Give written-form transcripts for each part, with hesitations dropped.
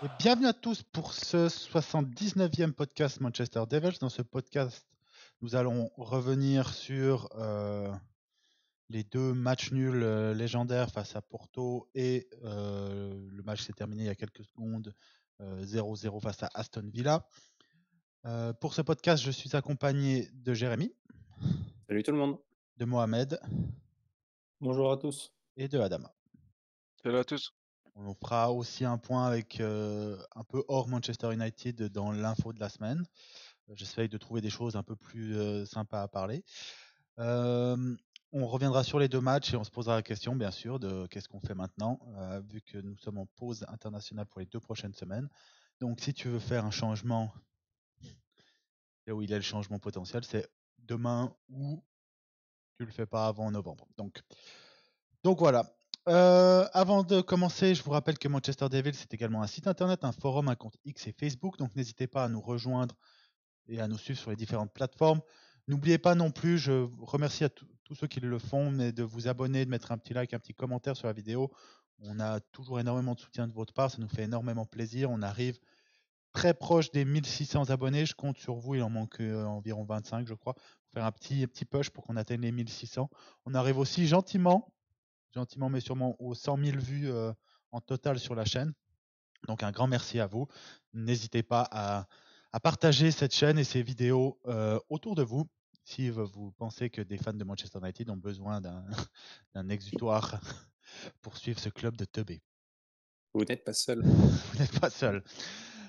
Et bienvenue à tous pour ce 79e podcast Manchester Devils. Dans ce podcast, nous allons revenir sur les deux matchs nuls légendaires face à Porto et le match s'est terminé il y a quelques secondes 0-0 face à Aston Villa. Pour ce podcast, je suis accompagné de Jérémy, Salut tout le monde. de Mohamed Bonjour à tous. et de Adama. Salut à tous. On fera aussi un point avec un peu hors Manchester United dans l'info de la semaine. J'essaye de trouver des choses un peu plus sympas à parler. On reviendra sur les deux matchs et on se posera la question, bien sûr, de qu'est-ce qu'on fait maintenant, vu que nous sommes en pause internationale pour les 2 prochaines semaines. Donc, si tu veux faire un changement, là où il y a le changement potentiel, c'est demain ou tu le fais pas avant novembre. Donc voilà. Avant de commencer, je vous rappelle que Manchester Devils, c'est également un site internet, un forum, un compte X et Facebook. Donc, n'hésitez pas à nous rejoindre et à nous suivre sur les différentes plateformes. N'oubliez pas non plus, je vous remercie à tous ceux qui le font, mais de vous abonner, de mettre un petit like, un petit commentaire sur la vidéo. On a toujours énormément de soutien de votre part, ça nous fait énormément plaisir. On arrive très proche des 1600 abonnés. Je compte sur vous, il en manque environ 25, je crois, pour faire un petit push pour qu'on atteigne les 1600. On arrive aussi gentiment mais sûrement aux 100 000 vues en total sur la chaîne. Donc un grand merci à vous. N'hésitez pas à partager cette chaîne et ces vidéos autour de vous si vous pensez que des fans de Manchester United ont besoin d'un exutoire pour suivre ce club de teubés. Vous n'êtes pas seul. Vous n'êtes pas seul.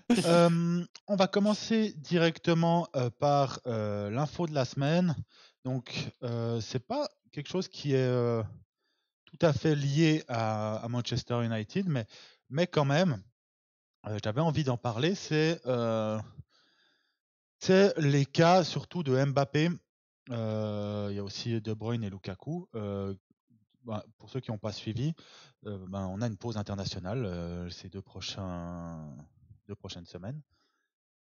On va commencer directement par l'info de la semaine. Donc c'est pas quelque chose qui est tout à fait lié à Manchester United, mais quand même, j'avais envie d'en parler. C'est les cas surtout de Mbappé. Il y a aussi De Bruyne et Lukaku. Pour ceux qui n'ont pas suivi, on a une pause internationale ces deux prochaines semaines.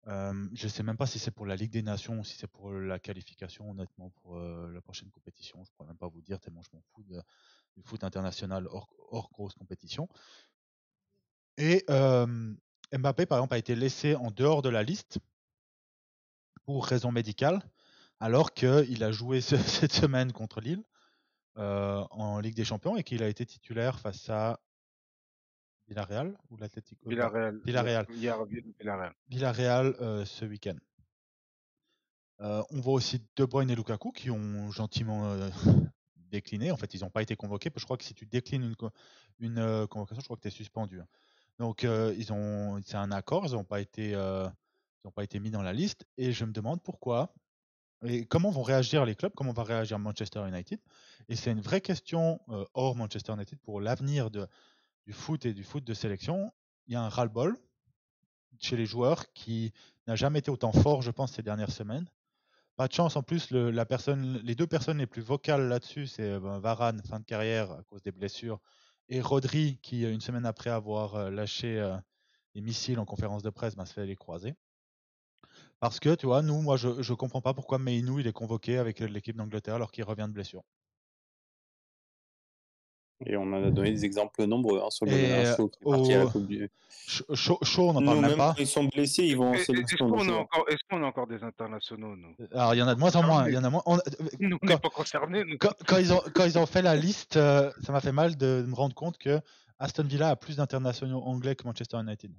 Je ne sais même pas si c'est pour la Ligue des Nations ou si c'est pour la qualification, honnêtement, pour la prochaine compétition. Je ne pourrais même pas vous dire tellement je m'en fous du foot international hors grosse compétition. Et Mbappé, par exemple, a été laissé en dehors de la liste pour raison médicale, alors qu'il a joué cette semaine contre Lille en Ligue des Champions et qu'il a été titulaire face à Villarreal ou l'Atlético Villarreal. Villarreal. Villarreal. Villarreal ce week-end. On voit aussi De Bruyne et Lukaku qui ont gentiment décliné. En fait, ils n'ont pas été convoqués. Je crois que si tu déclines une convocation, je crois que tu es suspendu. Donc, c'est un accord. Ils n'ont pas été mis dans la liste. Et je me demande pourquoi. Et comment vont réagir les clubs, comment va réagir Manchester United. Et c'est une vraie question hors Manchester United pour l'avenir du foot et du foot de sélection. Il y a un ras-le-bol chez les joueurs qui n'a jamais été autant fort, je pense, ces dernières semaines. Pas de chance, en plus, les deux personnes les plus vocales là-dessus, c'est Varane, fin de carrière à cause des blessures, et Rodri, qui, une semaine après avoir lâché les missiles en conférence de presse, se fait les croiser. Parce que, tu vois, moi, je comprends pas pourquoi Mainoo, il est convoqué avec l'équipe d'Angleterre alors qu'il revient de blessure. Et on en a donné des exemples nombreux sur le Et Shaw qui est parti à la Coupe du... Shaw, on n'en parle Nous, même même pas. quand ils sont blessés, ils vont en Est-ce sélection. nos qu'on a joueurs. encore des internationaux, nous? Alors, il y en a de moins en moins. Il y en a moins. Nous, on n'est pas concernés, nous. Quand ils ont fait la liste, ça m'a fait mal de me rendre compte que Aston Villa a plus d'internationaux anglais que Manchester United.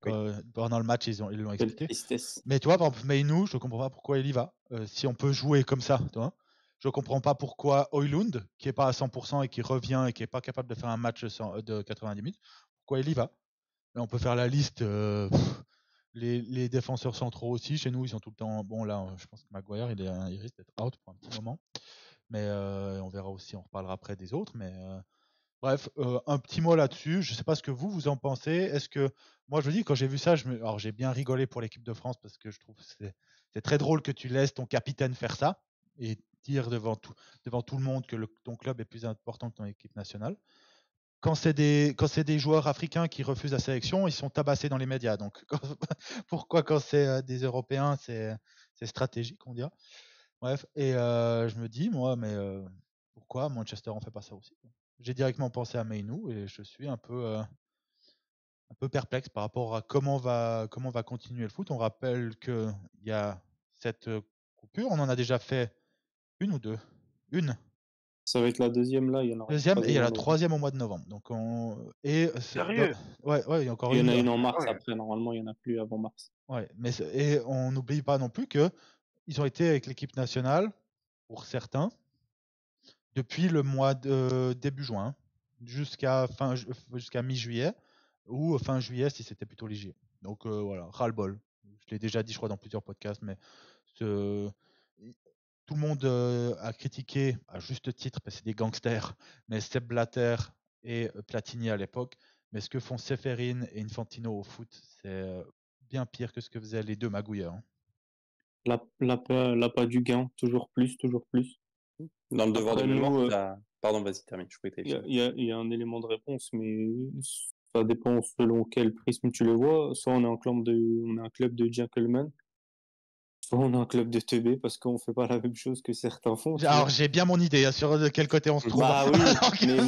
Oui. Pendant le match, ils l'ont Quelle expliqué. tristesse. Mais tu vois, par exemple, Mainoo, je comprends pas pourquoi il y va. Si on peut jouer comme ça, tu vois. Je comprends pas pourquoi Højlund, qui est pas à 100% et qui revient et qui est pas capable de faire un match de 90 minutes, pourquoi il y va. Et on peut faire la liste. Les défenseurs centraux aussi, chez nous, ils sont tout le temps. Bon, là, je pense que Maguire, il risque d'être out pour un petit moment. Mais on verra aussi, on reparlera après des autres. Mais bref, un petit mot là-dessus. Je ne sais pas ce que vous en pensez. Est-ce que moi, je me dis, quand j'ai vu ça, alors j'ai bien rigolé pour l'équipe de France parce que je trouve que c'est très drôle que tu laisses ton capitaine faire ça et dire devant tout le monde que ton club est plus important que ton équipe nationale. Quand c'est des joueurs africains qui refusent la sélection, ils sont tabassés dans les médias. Donc pourquoi quand c'est des Européens, c'est stratégique, on dirait. Bref, et je me dis, moi, mais pourquoi Manchester en fait pas ça aussi? J'ai directement pensé à Mainoo et je suis un peu un peu perplexe par rapport à comment va continuer le foot. On rappelle qu'il y a cette coupure. On en a déjà fait une ou deux. Une. Ça va être la deuxième là, il y en aura une Deuxième, et il y a troisième en la novembre. troisième au mois de novembre. Donc Sérieux? ouais, il y a encore Il y en une. a une en mars Ouais. après, normalement il n'y en a plus avant mars. Ouais, et on n'oublie pas non plus que ils ont été avec l'équipe nationale, pour certains, depuis le mois de début juin, jusqu'à mi-juillet, ou fin juillet si c'était plutôt léger. Donc voilà, ras-le-bol. Je l'ai déjà dit, je crois, dans plusieurs podcasts, mais tout le monde a critiqué, à juste titre, parce que c'est des gangsters, mais Sepp Blatter et Platini à l'époque. Mais ce que font Seferin et Infantino au foot, c'est bien pire que ce que faisaient les deux magouilleurs. Hein. L'appât du gain, toujours plus, toujours plus. Dans le devoir Après, de mémoire, nous, pardon, vas-y, termine. Je il y a un élément de réponse, mais ça dépend selon quel prisme tu le vois. Soit on est un club de gentlemen, soit on est un club de teubés parce qu'on fait pas la même chose que certains font. tu Alors vois. j'ai bien mon idée hein, sur de quel côté on se trouve. Bah oui, Donc- mais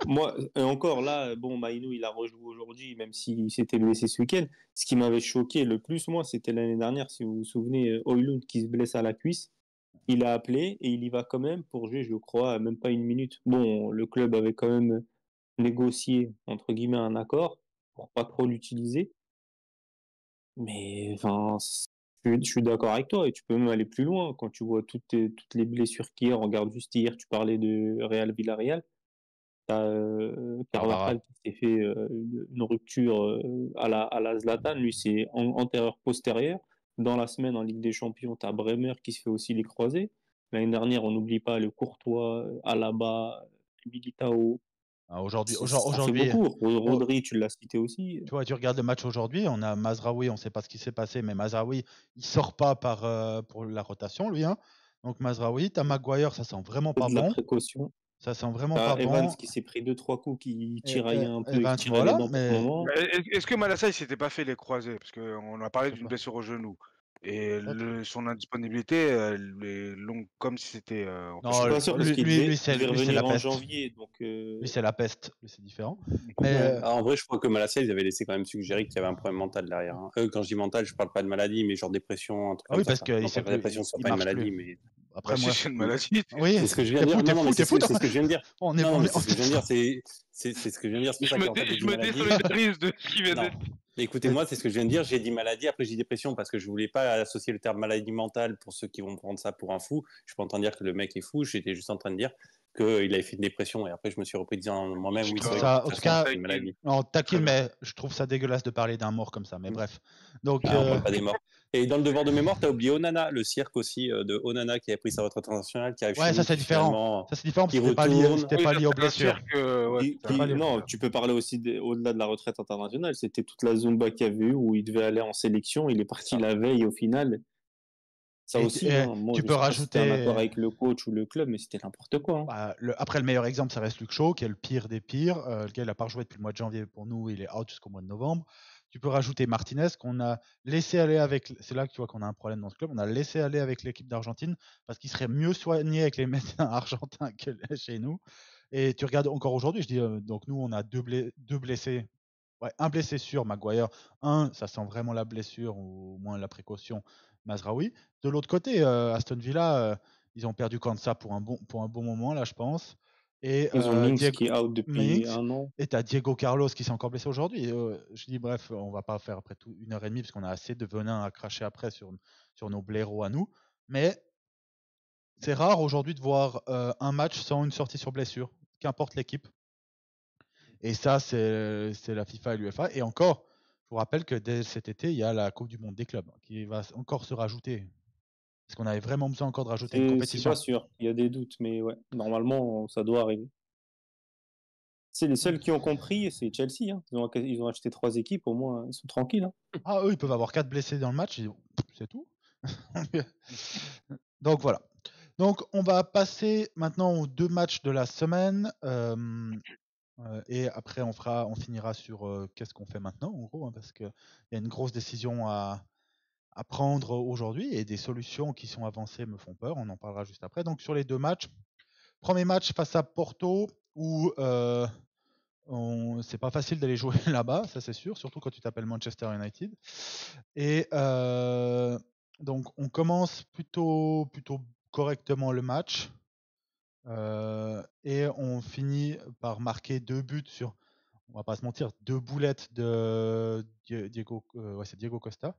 moi, et encore là, bon, Maïnou, il a rejoué aujourd'hui, même s'il s'était blessé ce week-end. Ce qui m'avait choqué le plus, moi, c'était l'année dernière, si vous vous souvenez, Højlund qui se blesse à la cuisse. Il a appelé et il y va quand même pour jouer, je crois, même pas une minute. Bon, le club avait quand même négocié, entre guillemets, un accord pour pas trop l'utiliser. Mais enfin, je suis d'accord avec toi et tu peux même aller plus loin quand tu vois toutes les blessures qu'il y a. Regarde juste hier, tu parlais de Real Villarreal. T'as Carvajal qui s'est fait une rupture à la Zlatan. Lui, c'est antérieur postérieur. Dans la semaine en Ligue des Champions, t'as Bremer qui se fait aussi les croisés. L'année dernière, on n'oublie pas le Courtois, Alaba, Militao. Ah, aujourd'hui, Ça fait beaucoup. Rodri, tu l'as cité aussi. tu vois, tu regardes le match aujourd'hui, on a Mazraoui, on ne sait pas ce qui s'est passé, mais Mazraoui, il sort pas pour la rotation, lui. Hein. Donc Mazraoui, t'as Maguire, ça sent vraiment pas De la bon. précaution. Ça sent vraiment T'as pas Evans bon. qui s'est pris 2-3 coups, qui tiraillait un peu et Evans, qui tirait les voilà, dents pour ce mais moment. Est-ce que Malassa, il s'était pas fait les croisés? Parce qu'on a parlé Je sais d'une pas. blessure au genou. Et Peut-être. son indisponibilité, elle est longue comme si c'était. Je suis Non, pas sûr parce qu'il lui, devait c'est revenir la en peste. janvier. Donc, Lui, c'est la peste. Lui, c'est différent. Ouais. Mais En vrai, je crois que Malasia, ils avaient laissé quand même suggérer qu'il y avait un problème mental derrière. Hein. Quand je dis mental, je parle pas de maladie, mais genre dépression, un truc ah comme oui, ça. parce que La dépression, c'est il pas une marche maladie, plus. mais. Après, Bah, moi, si c'est une maladie. oui, C'est ce que je viens de dire. t'es Non, mais fou, c'est ce que je viens de dire. On est, Non, on mais est- c'est ce que je viens de dire. C'est ce que je viens de dire. C'est pour ça qu'en fait, j'ai Je dit me maladie. désolidarise de ce qui vient Non. d'être. Écoutez-moi, c'est ce que je viens de dire. J'ai dit maladie, après j'ai dit dépression parce que je voulais pas associer le terme maladie mentale pour ceux qui vont prendre ça pour un fou. Je suis pas en train de dire que le mec est fou. J'étais juste en train de dire qu'il avait fait une dépression et après je me suis repris disant moi-même Je oui, c'est trouve vrai. ça, De toute en tout façon, cas, c'est une maladie. non, taquine, Très bien. mais je trouve ça dégueulasse de parler d'un mort comme ça. Mais Mm. bref. Donc, Ah, on parle pas des morts. Et dans le devoir de mémoire, tu as oublié Onana, le cirque aussi de Onana qui a pris sa retraite internationale, qui arrive ouais, chez ça nous, c'est qui différent. finalement Ça c'est différent parce qui que c'était retourne. pas Oui, ça, lié aux c'est un blessures. cirque, ouais, c'est un Non, cirque. tu peux parler aussi au-delà de la retraite internationale. C'était toute la Zumba qu'il y avait eu où il devait aller en sélection. Il est parti la veille au final. Ça Et, aussi, et hein, moi tu je peux sais pas si c'était un accord rajouter. avec le coach ou le club, mais c'était n'importe quoi. Hein. Bah, après, le meilleur exemple, ça reste Luke Shaw, qui est le pire des pires. Le gars, il n'a pas rejoué depuis le mois de janvier pour nous, il est out jusqu'au mois de novembre. Tu peux rajouter Martinez, qu'on a laissé aller avec. C'est là que tu vois qu'on a un problème dans ce club. On a laissé aller avec l'équipe d'Argentine parce qu'il serait mieux soigné avec les médecins argentins que chez nous. Et tu regardes encore aujourd'hui, je dis, donc nous, on a deux blessés. Ouais, un blessé sûr, Maguire. Un, ça sent vraiment la blessure ou au moins la précaution, Mazraoui. De l'autre côté, Aston Villa, ils ont perdu Kansa pour un bon moment, là, je pense. Et Ils ont Minx qui Diego est out depuis Minx, un an. et tu as Diego Carlos qui s'est encore blessé aujourd'hui. Je dis, bref, on va pas faire après tout 1 heure et demie parce qu'on a assez de venin à cracher après sur nos blaireaux à nous. Mais c'est rare aujourd'hui de voir un match sans une sortie sur blessure, qu'importe l'équipe. Et ça, c'est la FIFA et l'UEFA. Et encore, je vous rappelle que dès cet été, il y a la Coupe du Monde des clubs qui va encore se rajouter. Parce qu'on avait vraiment besoin encore de rajouter une C'est compétition. pas sûr. Il y a des doutes, mais ouais, normalement, ça doit arriver. C'est les seuls qui ont compris, c'est Chelsea. Hein. Ils ont acheté 3 équipes, au moins, ils sont tranquilles. Hein. Ah, eux, ils peuvent avoir 4 blessés dans le match. C'est tout. Donc voilà. Donc on va passer maintenant aux 2 matchs de la semaine. Et après, on finira sur qu'est-ce qu'on fait maintenant, en gros, hein, parce qu'il y a une grosse décision à prendre aujourd'hui et des solutions qui sont avancées me font peur. On en parlera juste après. Donc sur les 2 matchs, premier match face à Porto où C'est pas facile d'aller jouer là-bas, ça c'est sûr, surtout quand tu t'appelles Manchester United. Et donc on commence plutôt correctement le match. Et on finit par marquer 2 buts sur, on va pas se mentir, 2 boulettes de Diego, c'est Diego Costa.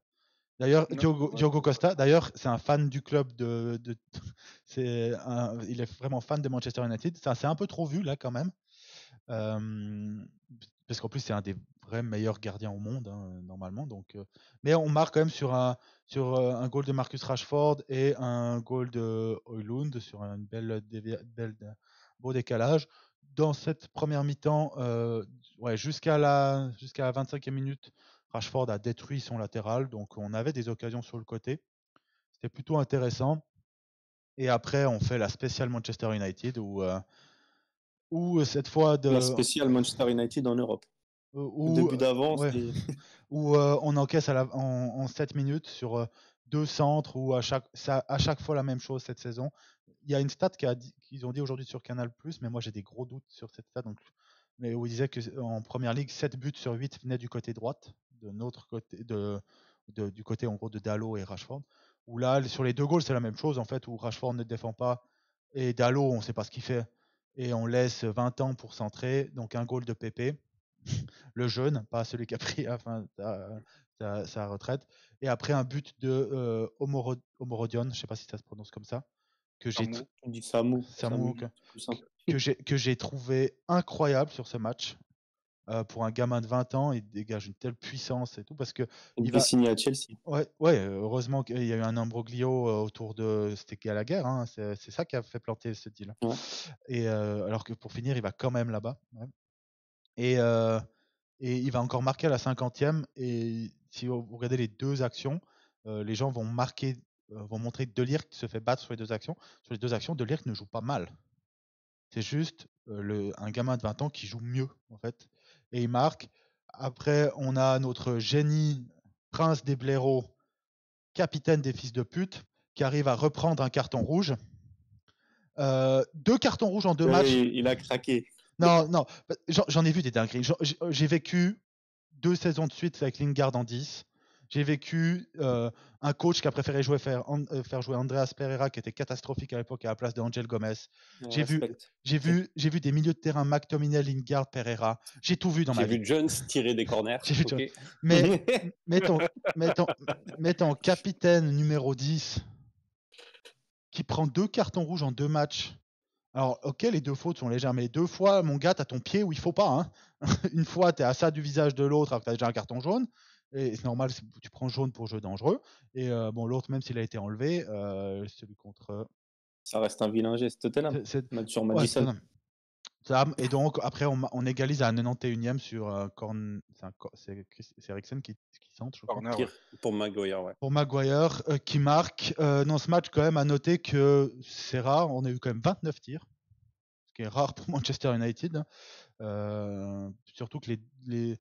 D'ailleurs, Diogo Costa, d'ailleurs, c'est un fan du club il est vraiment fan de Manchester United. Ça, c'est un peu trop vu là quand même. Parce qu'en plus, c'est un des vrais meilleurs gardiens au monde, hein, normalement. Donc, mais on marque quand même sur un goal de Marcus Rashford et un goal de Højlund sur un beau décalage. Dans cette première mi-temps, jusqu'à la 25e minute, Rashford a détruit son latéral. Donc, on avait des occasions sur le côté. C'était plutôt intéressant. Et après, on fait la spéciale Manchester United où cette fois La spéciale Manchester United en Europe. Au début d'avance. Ouais. Où on encaisse en 7 minutes sur 2 centres, où à chaque fois la même chose cette saison. Il y a une stat qu'ils ont dit aujourd'hui sur Canal+, mais moi j'ai des gros doutes sur cette stat. Mais où ils disaient qu'en première ligue, 7 buts sur 8 venaient du côté droite, de notre côté, du côté en gros de Dalot et Rashford. Où là, sur les 2 goals, c'est la même chose en fait, où Rashford ne défend pas et Dalot, on ne sait pas ce qu'il fait. Et on laisse 20 ans pour centrer, donc un goal de Pépé, le jeune, pas celui qui a pris sa retraite. Et après un but de Omorodion, je ne sais pas si ça se prononce comme ça, que j'ai trouvé incroyable sur ce match. Pour un gamin de 20 ans, il dégage une telle puissance et tout, parce que il va signer à Chelsea. Heureusement qu'il y a eu un imbroglio autour de, c'était Gallagher, hein, c'est ça qui a fait planter ce deal. Ouais. Et alors que pour finir, il va quand même là-bas. Ouais. Et il va encore marquer à la 50e. Et si vous regardez les 2 actions, les gens vont montrer De Ligt se fait battre sur les 2 actions. Sur les 2 actions, De Ligt ne joue pas mal. C'est juste un gamin de 20 ans qui joue mieux, en fait. Et il marque. Après, on a notre génie, Prince des blaireaux, capitaine des fils de pute, qui arrive à reprendre un carton rouge. 2 cartons rouges en 2 matchs. Il a craqué. Non, j'en ai vu des dingueries. J'ai vécu 2 saisons de suite avec Lingard en 10. J'ai vécu un coach qui a préféré faire jouer Andreas Pereira, qui était catastrophique à l'époque, à la place de Angel Gomez. J'ai vu des milieux de terrain McTominay, Lingard, Pereira. J'ai tout vu dans ma vie. J'ai vu Jones tirer des corners. Okay. Mais ton capitaine numéro 10 qui prend 2 cartons rouges en 2 matchs. Alors, ok, les 2 fautes sont légères, mais 2 fois, mon gars, t'as ton pied où il faut pas. Hein. Une fois, t'es à ça du visage de l'autre alors que t'as déjà un carton jaune. Et c'est normal, tu prends jaune pour jeu dangereux. Et l'autre, même s'il a été enlevé, celui contre. Ça reste un vilain geste. Tottenham. Sur Madison. Et donc, après, on égalise à la 91e sur c'est Eriksen qui centre, je crois. Pour Maguire, ouais. Pour Maguire, qui marque. Dans ce match, quand même, à noter que c'est rare. On a eu quand même 29 tirs, ce qui est rare pour Manchester United. Surtout que les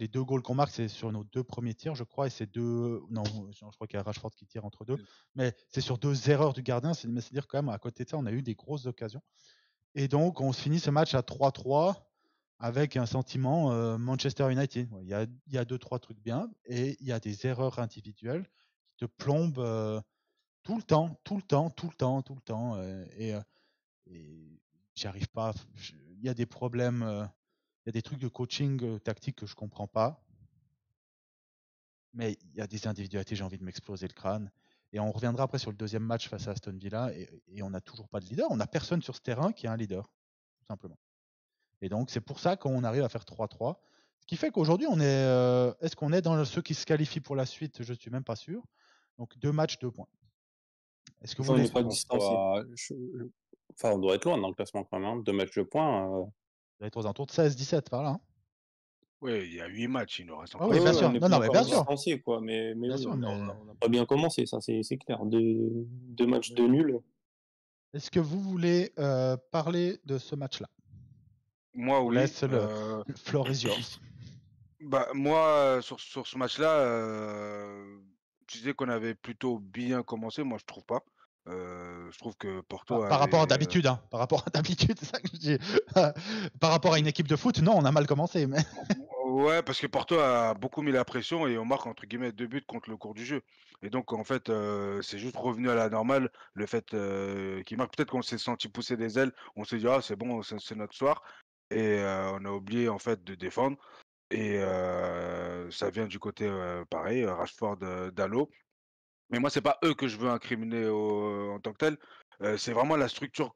2 goals qu'on marque, c'est sur nos 2 premiers tirs, je crois. Et c'est 2. Non, je crois qu'il y a Rashford qui tire entre 2. Mais c'est sur 2 erreurs du gardien. C'est-à-dire, quand même, à côté de ça, on a eu des grosses occasions. Et donc, on se finit ce match à 3-3 avec un sentiment Manchester United. Il y a 2-3 trucs bien et il y a des erreurs individuelles qui te plombent tout le temps. Et j'y arrive pas. Il y a des problèmes, il y a des trucs de coaching tactique que je comprends pas. Mais il y a des individualités, j'ai envie de m'exploser le crâne. Et on reviendra après sur le 2e match face à Aston Villa et on n'a toujours pas de leader. On n'a personne sur ce terrain qui a un leader, tout simplement. Et donc, c'est pour ça qu'on arrive à faire 3-3. Ce qui fait qu'aujourd'hui, est-ce qu'on est dans ceux qui se qualifient pour la suite? Je ne suis même pas sûr. Donc, 2 matchs, 2 points. Est-ce que vous voulez pas distancié. On doit être loin dans le classement quand même. 2 matchs, 2 points. On doit être aux alentours de 16-17 par là. Hein. Oui, il y a 8 matchs, il nous reste encore. Oui, bien sûr. Non, mais bien sûr. Quoi. Mais bien sûr, on n'a pas bien commencé, ça, c'est clair. 2 matchs de nul. Est-ce que vous voulez parler de ce match-là? Moi, oui. Laisse le floor is yours. Bah, moi, sur ce match-là, tu disais qu'on avait plutôt bien commencé. Moi, je trouve pas. Je trouve que Porto Par rapport à avait, d'habitude, hein. Par rapport à d'habitude, c'est ça que je dis. Par rapport à une équipe de foot, non, on a mal commencé. Mais... ouais, parce que Porto a beaucoup mis la pression et on marque entre guillemets 2 buts contre le cours du jeu. Et donc en fait, c'est juste revenu à la normale le fait, qu'ils marquent. Peut-être qu'on s'est senti pousser des ailes, on s'est dit: «Ah c'est bon, c'est notre soir» et on a oublié en fait de défendre et ça vient du côté, pareil, Rashford, Dalot. Mais moi, c'est pas eux que je veux incriminer en tant que tel. C'est vraiment la structure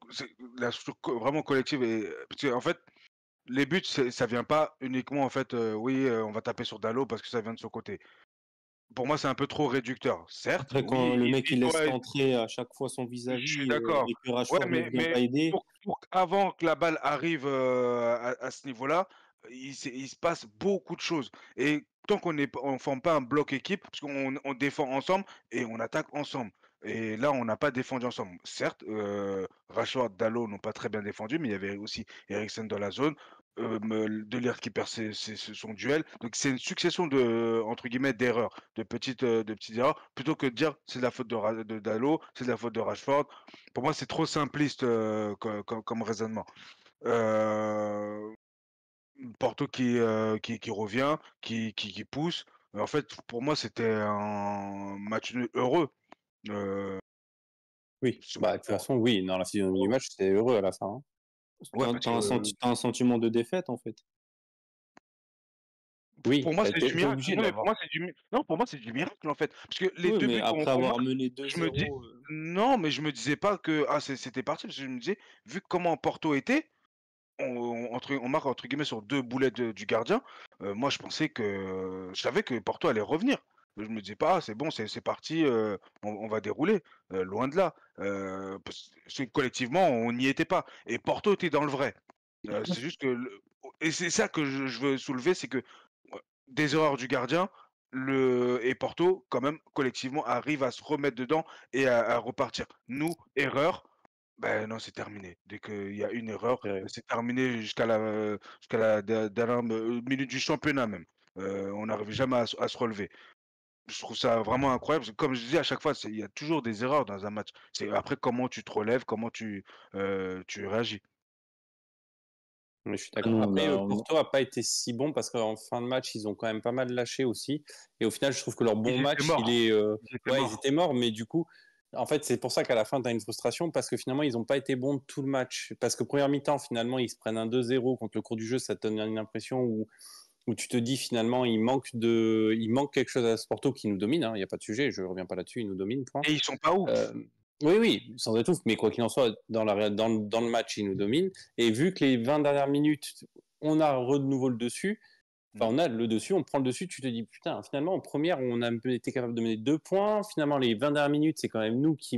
vraiment collective et parce qu'en fait, les buts, ça vient pas uniquement en fait, oui, on va taper sur Dalot parce que ça vient de son côté. Pour moi, c'est un peu trop réducteur. Certes, Après, quand oui, le mec il il laisse doit rentrer à chaque fois son je suis vis-à-vis d'accord. et que Ouais, Rashford ne vient mais pas aider, avant que la balle arrive, à ce niveau-là, il se passe beaucoup de choses et tant qu'on forme pas un bloc équipe, parce qu'on défend ensemble et on attaque ensemble et là, on n'a pas défendu ensemble. Certes, Rashford, Dalot n'ont pas très bien défendu, mais il y avait aussi Eriksen dans la zone, De Ligt qui perd son duel. Donc c'est une succession de, entre guillemets, «d'erreurs», de petites erreurs, plutôt que de dire: «C'est de la faute de Dalot, c'est de la faute de Rashford». Pour moi, c'est trop simpliste, comme raisonnement. Heu, Porto qui revient, qui pousse. En fait, pour moi, c'était un match nul heureux. Heu, Oui, c'est bah, de toute façon, oui, dans la physionomie du match, c'était heureux à la fin, hein. ouais, parce que t'as un sentiment de défaite en fait. pour Oui, moi, bah, c'est tu du es miracle. obligé de Non, mais pour l'avoir. moi, c'est du mi non, pour moi, c'est du miracle, en fait. Parce que les Oui, 2 mais buts après qu'on avoir marque, mené je me dis 2-0, non, mais je me disais pas que, ah, c'était parti, parce que je me disais, vu comment Porto était, on marque entre guillemets sur 2 boulettes du gardien. Moi, je savais que Porto allait revenir. Je me disais pas: «Ah, c'est bon, c'est parti, on va dérouler». Loin de là, parce que collectivement, on n'y était pas et Porto était dans le vrai. C'est juste que et c'est ça que je veux soulever, c'est que, des erreurs du gardien, et Porto, quand même, collectivement, arrive à se remettre dedans et à repartir. Nous, erreur, ben non, c'est terminé. Dès qu'il y a une erreur, c'est terminé jusqu'à la dernière minute du championnat même. On n'arrive jamais à se relever. Je trouve ça vraiment incroyable parce que comme je dis à chaque fois, il y a toujours des erreurs dans un match. C'est après comment tu te relèves, comment tu réagis. Mais je suis ah d'accord. non, Après, Porto a pas été si bon parce qu'en fin de match, ils ont quand même pas mal lâché aussi. Et au final, je trouve que leur bon Ils étaient match, morts. Ils étaient ouais, ils morts. étaient morts, mais du coup, en fait, c'est pour ça qu'à la fin, tu as une frustration parce que finalement, ils n'ont pas été bons tout le match. Parce que première mi-temps, finalement, ils se prennent un 2-0 contre le cours du jeu, ça te donne une impression où tu te dis finalement, il manque quelque chose à ce Porto qui nous domine, hein, il n'y a pas de sujet, je reviens pas là-dessus, il nous domine, point. Et ils sont pas ouf. Euh, oui, oui, sans être ouf, mais quoi qu'il en soit, dans le match, il nous domine. Et vu que les 20 dernières minutes, on a de nouveau le dessus, enfin, on a le dessus, on prend le dessus, tu te dis, putain, finalement, en première, on a été capable de mener 2 points. Finalement, les 20 dernières minutes, c'est quand même nous qui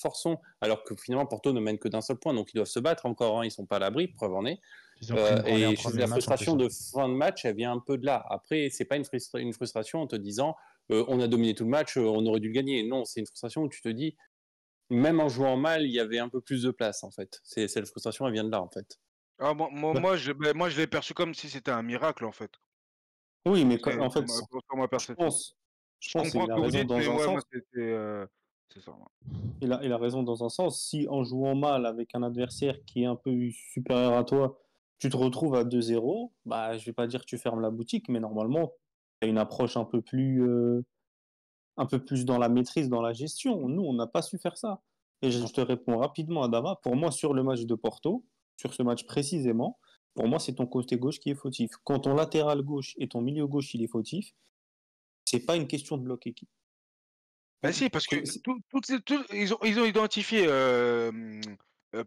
forçons, alors que finalement, Porto ne mène que d'un seul point, donc ils doivent se battre encore, hein, ils sont pas à l'abri, preuve en est. Ils ont pris une branlée en Et premier la match en plus. frustration de fin de match, elle vient un peu de là. Après, c'est pas une frustration en te disant, on a dominé tout le match, on aurait dû le gagner. Non, c'est une frustration où tu te dis, même en jouant mal, il y avait un peu plus de place, en fait. C'est la frustration, elle vient de là, en fait. Ah, Bah, moi, je l'ai perçu comme si c'était un miracle, en fait. oui, mais C'est en fait, ma je perception. pense, je Je pense comprends ce qu'il a que vous raison dites, mais dans un ouais, moi, sens. c'est ça, ouais. Il a raison dans un sens. Si en jouant mal avec un adversaire qui est un peu supérieur à toi, tu te retrouves à 2-0, bah, je vais pas dire que tu fermes la boutique, mais normalement, tu as une approche un peu plus dans la maîtrise, dans la gestion. Nous, on n'a pas su faire ça. Et je te réponds rapidement, Adama. Pour moi, sur le match de Porto, sur ce match précisément, pour moi, c'est ton côté gauche qui est fautif. Quand ton latéral gauche et ton milieu gauche, il est fautif, c'est pas une question de bloc équipe. Bah si, parce que ils ont identifié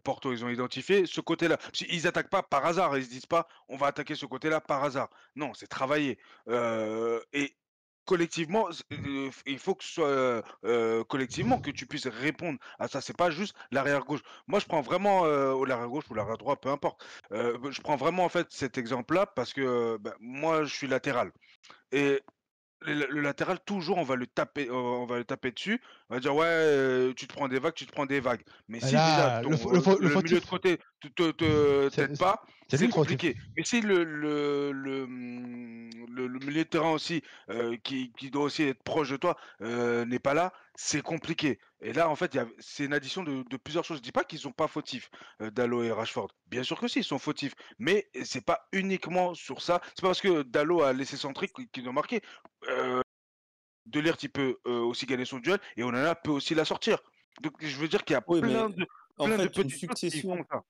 Porto, ils ont identifié ce côté-là. Ils attaquent pas par hasard, ils se disent pas on va attaquer ce côté-là par hasard. Non, c'est travaillé. Et collectivement, il faut que ce soit collectivement que tu puisses répondre à ça. C'est pas juste l'arrière gauche. Moi, je prends vraiment ou l'arrière gauche ou l'arrière droit, peu importe. Je prends vraiment en fait cet exemple-là parce que bah, moi, je suis latéral. Et le latéral, toujours, on va le taper dessus. On va dire: «Ouais, tu te prends des vagues, tu te prends des vagues». Mais bah si déjà là, ton, le le milieu de fautif. côté t'aide pas, c'est lui c'est le fautif. compliqué. Mais si le milieu de terrain aussi, qui doit aussi être proche de toi, n'est pas là, c'est compliqué. Et là, en fait, c'est une addition de plusieurs choses. Je dis pas qu'ils sont pas fautifs, Dalot et Rashford. Bien sûr que si, ils sont fautifs. Mais c'est pas uniquement sur ça. C'est pas parce que Dalot a laissé centrer qu'ils doit marquer. De Ligt, il peut aussi gagner son duel et Onana peut aussi la sortir. Donc je veux dire qu'il y a Oui, mais en plein de fait, une petites choses qui succession, font ça.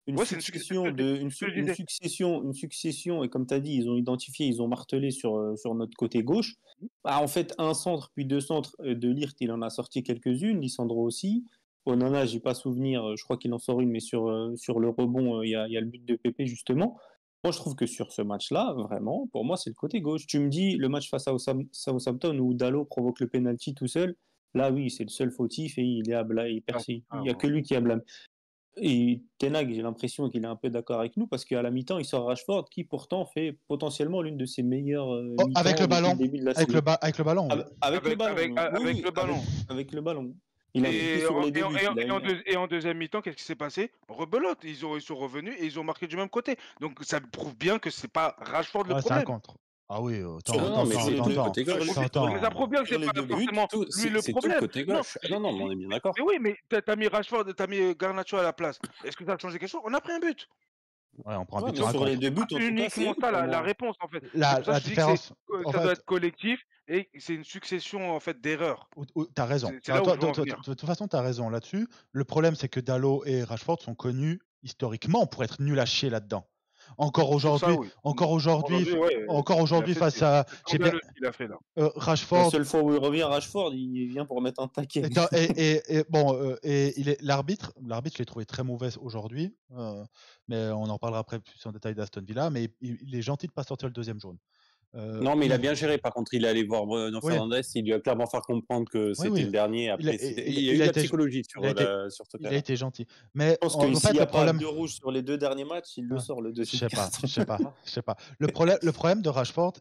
une Ouais, c'est ce que succession je dis- de, ce que je disais. une succession, et comme tu as dit, ils ont identifié, ils ont martelé sur notre côté gauche. Bah, en fait, un centre, puis deux centres de Ligt, il en a sorti quelques-unes, Lisandro aussi. Onana, j'ai pas souvenir, je crois qu'il en sort une, mais sur le rebond, il y a le but de Pépé, justement. Moi, je trouve que sur ce match-là, vraiment, pour moi, c'est le côté gauche. Tu me dis, le match face à Southampton où Dalot provoque le penalty tout seul, là, oui, c'est le seul fautif et il est à blâmer. Il n'y a que lui qui a blâme. Et Ten Hag, j'ai l'impression qu'il est un peu d'accord avec nous parce qu'à la mi-temps, il sort Rashford qui pourtant fait potentiellement l'une de ses meilleures Oh, avec mi-temps le depuis ballon. le début de la saison. Avec le ballon, oui. Avec le ballon. Oui, Avec oui, le ballon. avec le ballon. Il a marqué sur les deux buts. Et en deuxième mi-temps, qu'est-ce qui s'est passé? Rebelote. Ils sont revenus et ils ont marqué du même côté. Donc ça prouve bien que c'est pas Rashford le Ouais, c'est un problème. contre. Ah oui, Non, mais c'est tout le côté gauche. Mais ça prouve bien que sur c'est les pas deux buts, forcément lui le C'est tout le problème. côté Non, gauche. Non, non, mais on est bien d'accord. mais oui, mais t'as mis Rashford, t'as mis Garnacho à la place. Est-ce que ça a changé quelque chose? On a pris un but. Ouais, on prend un Ouais, but mais sur un sur les contre. deux buts, en tout cas, c'est Uniquement eux ça pour la moi. réponse en fait. C'est pour ça que La je dis que différence, en ça doit fait, être collectif et c'est une succession en fait d'erreurs. t'as raison. C'est là où je veux en De venir. toute façon, t'as raison là-dessus. Le problème, c'est que Dalot et Rashford sont connus historiquement pour être nuls à chier là-dedans. Encore Sur ça, aujourd'hui, oui. encore Aujourd'hui, aujourd'hui face à, c'est scandaleux ce qu'il a fait là. La Rashford. seule fois où il revient, Rashford, il vient pour mettre un taquet. L'arbitre, je l'ai trouvé très mauvais aujourd'hui, mais on en parlera après plus en détail d'Aston Villa, mais il est gentil de pas sortir le deuxième jaune. Non, mais il a bien géré. Par contre, il est allé voir Bruno Oui. Fernandes. Il lui a clairement fait comprendre que c'était le dernier. Après, il y a eu la psychologie sur ce il a été gentil. Mais Je pense que en s'il fait, n'y a le problème, pas 2 rouges sur les 2 derniers matchs, il le sort le deuxième. je sais pas. Le problème de Rashford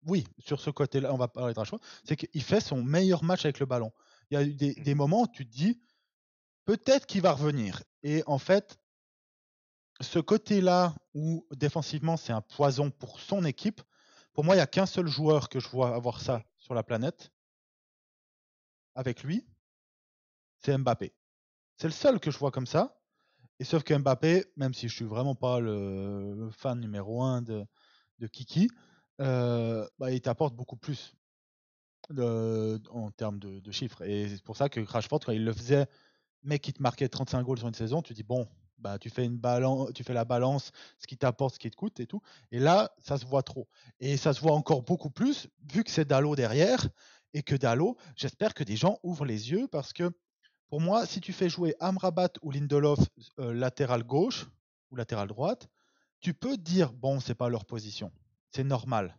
oui, sur ce côté-là, on va parler de Rashford, c'est qu'il fait son meilleur match avec le ballon. Il y a eu des moments où tu te dis peut-être qu'il va revenir. Et en fait, ce côté-là où défensivement c'est un poison pour son équipe, pour moi, il n'y a qu'un seul joueur que je vois avoir ça sur la planète avec lui, c'est Mbappé. C'est le seul que je vois comme ça. Et sauf que Mbappé, même si je suis vraiment pas le fan numéro 1 de Kiki, il t'apporte beaucoup plus en termes de chiffres. Et c'est pour ça que Rashford, quand il le faisait, mec qui te marquait 35 goals sur une saison, tu dis bon, tu fais la balance, ce qui t'apporte, ce qui te coûte et tout. Et là, ça se voit trop. Et ça se voit encore beaucoup plus, vu que c'est Dalot derrière, et que Dalot, j'espère que des gens ouvrent les yeux, parce que pour moi, si tu fais jouer Amrabat ou Lindelof latéral gauche ou latéral droite, tu peux dire bon, c'est pas leur position, c'est normal.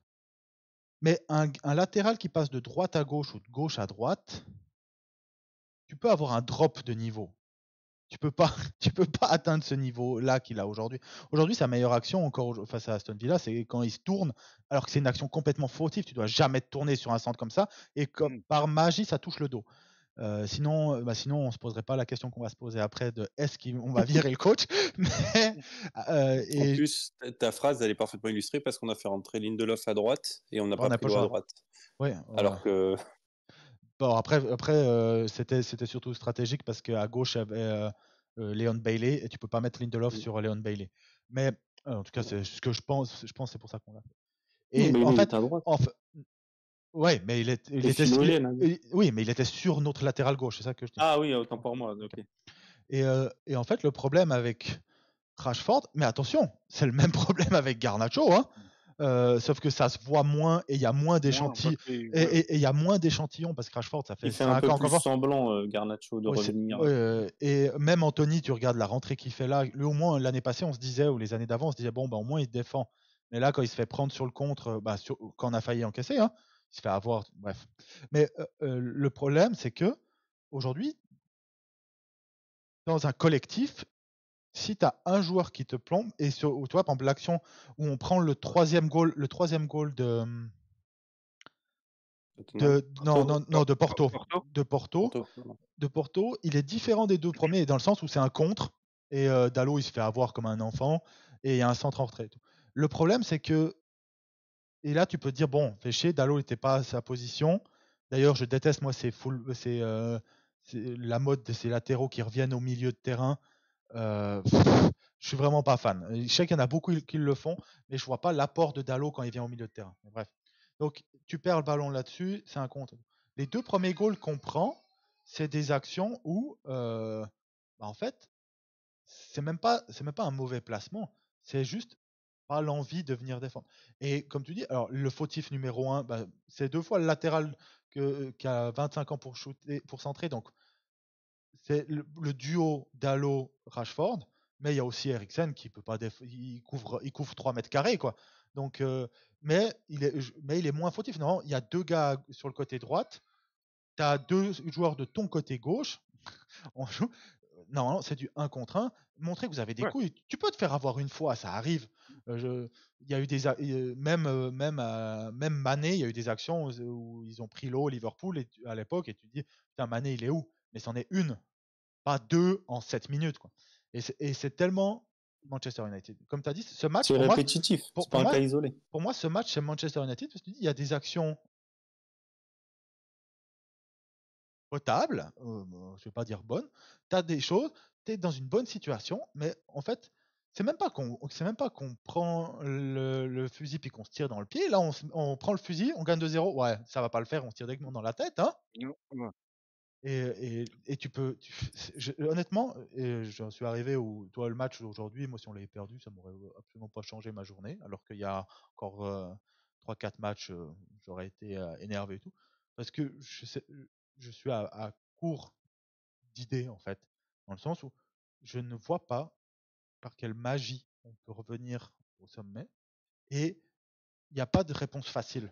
Mais un latéral qui passe de droite à gauche ou de gauche à droite, tu peux avoir un drop de niveau. Tu peux pas atteindre ce niveau-là qu'il a aujourd'hui. Aujourd'hui, sa meilleure action encore face à Aston Villa, c'est quand il se tourne, alors que c'est une action complètement fautive. Tu dois jamais te tourner sur un centre comme ça, et par magie, ça touche le dos. Sinon, on se poserait pas la question qu'on va se poser après de est-ce qu'on va virer le coach. Mais, En plus, ta phrase, elle est parfaitement illustrée parce qu'on a fait rentrer Lindelof à droite et on n'a pas pris l'eau à droite. Ouais, alors que... Bon, après c'était surtout stratégique parce qu'à gauche, il y avait Leon Bailey et tu peux pas mettre Lindelof sur Leon Bailey. Mais en tout cas, c'est ce que je pense. Je pense que c'est pour ça qu'on l'a fait. Et non, en fait, il est à droite. ouais, mais il était sur notre latéral gauche, c'est ça que je dis. Ah oui, autant pour moi. Okay. Et en fait, le problème avec Rashford, mais attention, c'est le même problème avec Garnacho, hein. Sauf que ça se voit moins et il y a moins d'échantillons. Et il y a moins d'échantillons parce que Rashford, ça fait 5 ans plus semblant, Garnacho, de revenir. Et même Anthony, tu regardes la rentrée qu'il fait là. Lui, au moins, l'année passée, on se disait, ou les années d'avant, on se disait, bon, au moins, il se défend. Mais là, quand il se fait prendre sur le contre, quand on a failli encaisser, hein, il se fait avoir. Bref. Mais le problème, c'est que aujourd'hui, dans un collectif, si tu as un joueur qui te plombe, et tu vois, par exemple, l'action où on prend le troisième goal de De Porto. Porto. De Porto. Porto. De Porto, il est différent des deux premiers dans le sens où c'est un contre et Dalot il se fait avoir comme un enfant et il y a un centre en retrait. Et tout. Le problème c'est que et là tu peux te dire bon, fait chier, Dalot n'était pas à sa position. D'ailleurs, je déteste moi c'est la mode de ces latéraux qui reviennent au milieu de terrain. Je suis vraiment pas fan. Je sais qu'il y en a beaucoup qui le font, mais je vois pas l'apport de Dalot quand il vient au milieu de terrain. Mais bref. Donc tu perds le ballon là-dessus, c'est un contre. Les deux premiers goals qu'on prend, c'est des actions où, en fait, c'est même pas un mauvais placement, c'est juste pas l'envie de venir défendre. Et comme tu dis, alors le fautif numéro 1, c'est 2 fois le latéral qui a 25 ans pour shooter, pour centrer, donc c'est le duo Dalot-Rashford, mais il y a aussi Eriksen qui peut pas il couvre 3 mètres carrés, quoi. Donc, mais il est moins fautif. Non, il y a 2 gars sur le côté droite, tu as 2 joueurs de ton côté gauche, on joue. Non, c'est du 1 contre 1. Montrez que vous avez des couilles. Tu peux te faire avoir une fois, ça arrive. Il y a eu même Mané, il y a eu des actions où ils ont pris l'eau Liverpool à l'époque et tu te dis putain Mané il est où? Mais c'en est une, pas 2 en 7 minutes quoi. Et c'est tellement Manchester United. Comme tu as dit, ce match c'est répétitif, c'est pas un cas isolé. Pour moi, ce match c'est Manchester United parce que tu dis il y a des actions potable, je vais pas dire bonne, tu as des choses, tu es dans une bonne situation, mais en fait, c'est même pas qu'on prend le fusil puis qu'on se tire dans le pied. Là, on prend le fusil, on gagne 2-0. Ouais, ça va pas le faire, on se tire directement dans la tête. Hein. Et tu peux. Honnêtement, j'en suis arrivé où, toi, le match aujourd'hui, moi, si on l'avait perdu, ça m'aurait absolument pas changé ma journée. Alors qu'il y a encore 3-4 matchs, j'aurais été énervé et tout. Parce que je suis à court d'idées, en fait. Dans le sens où je ne vois pas par quelle magie on peut revenir au sommet. Et il n'y a pas de réponse facile.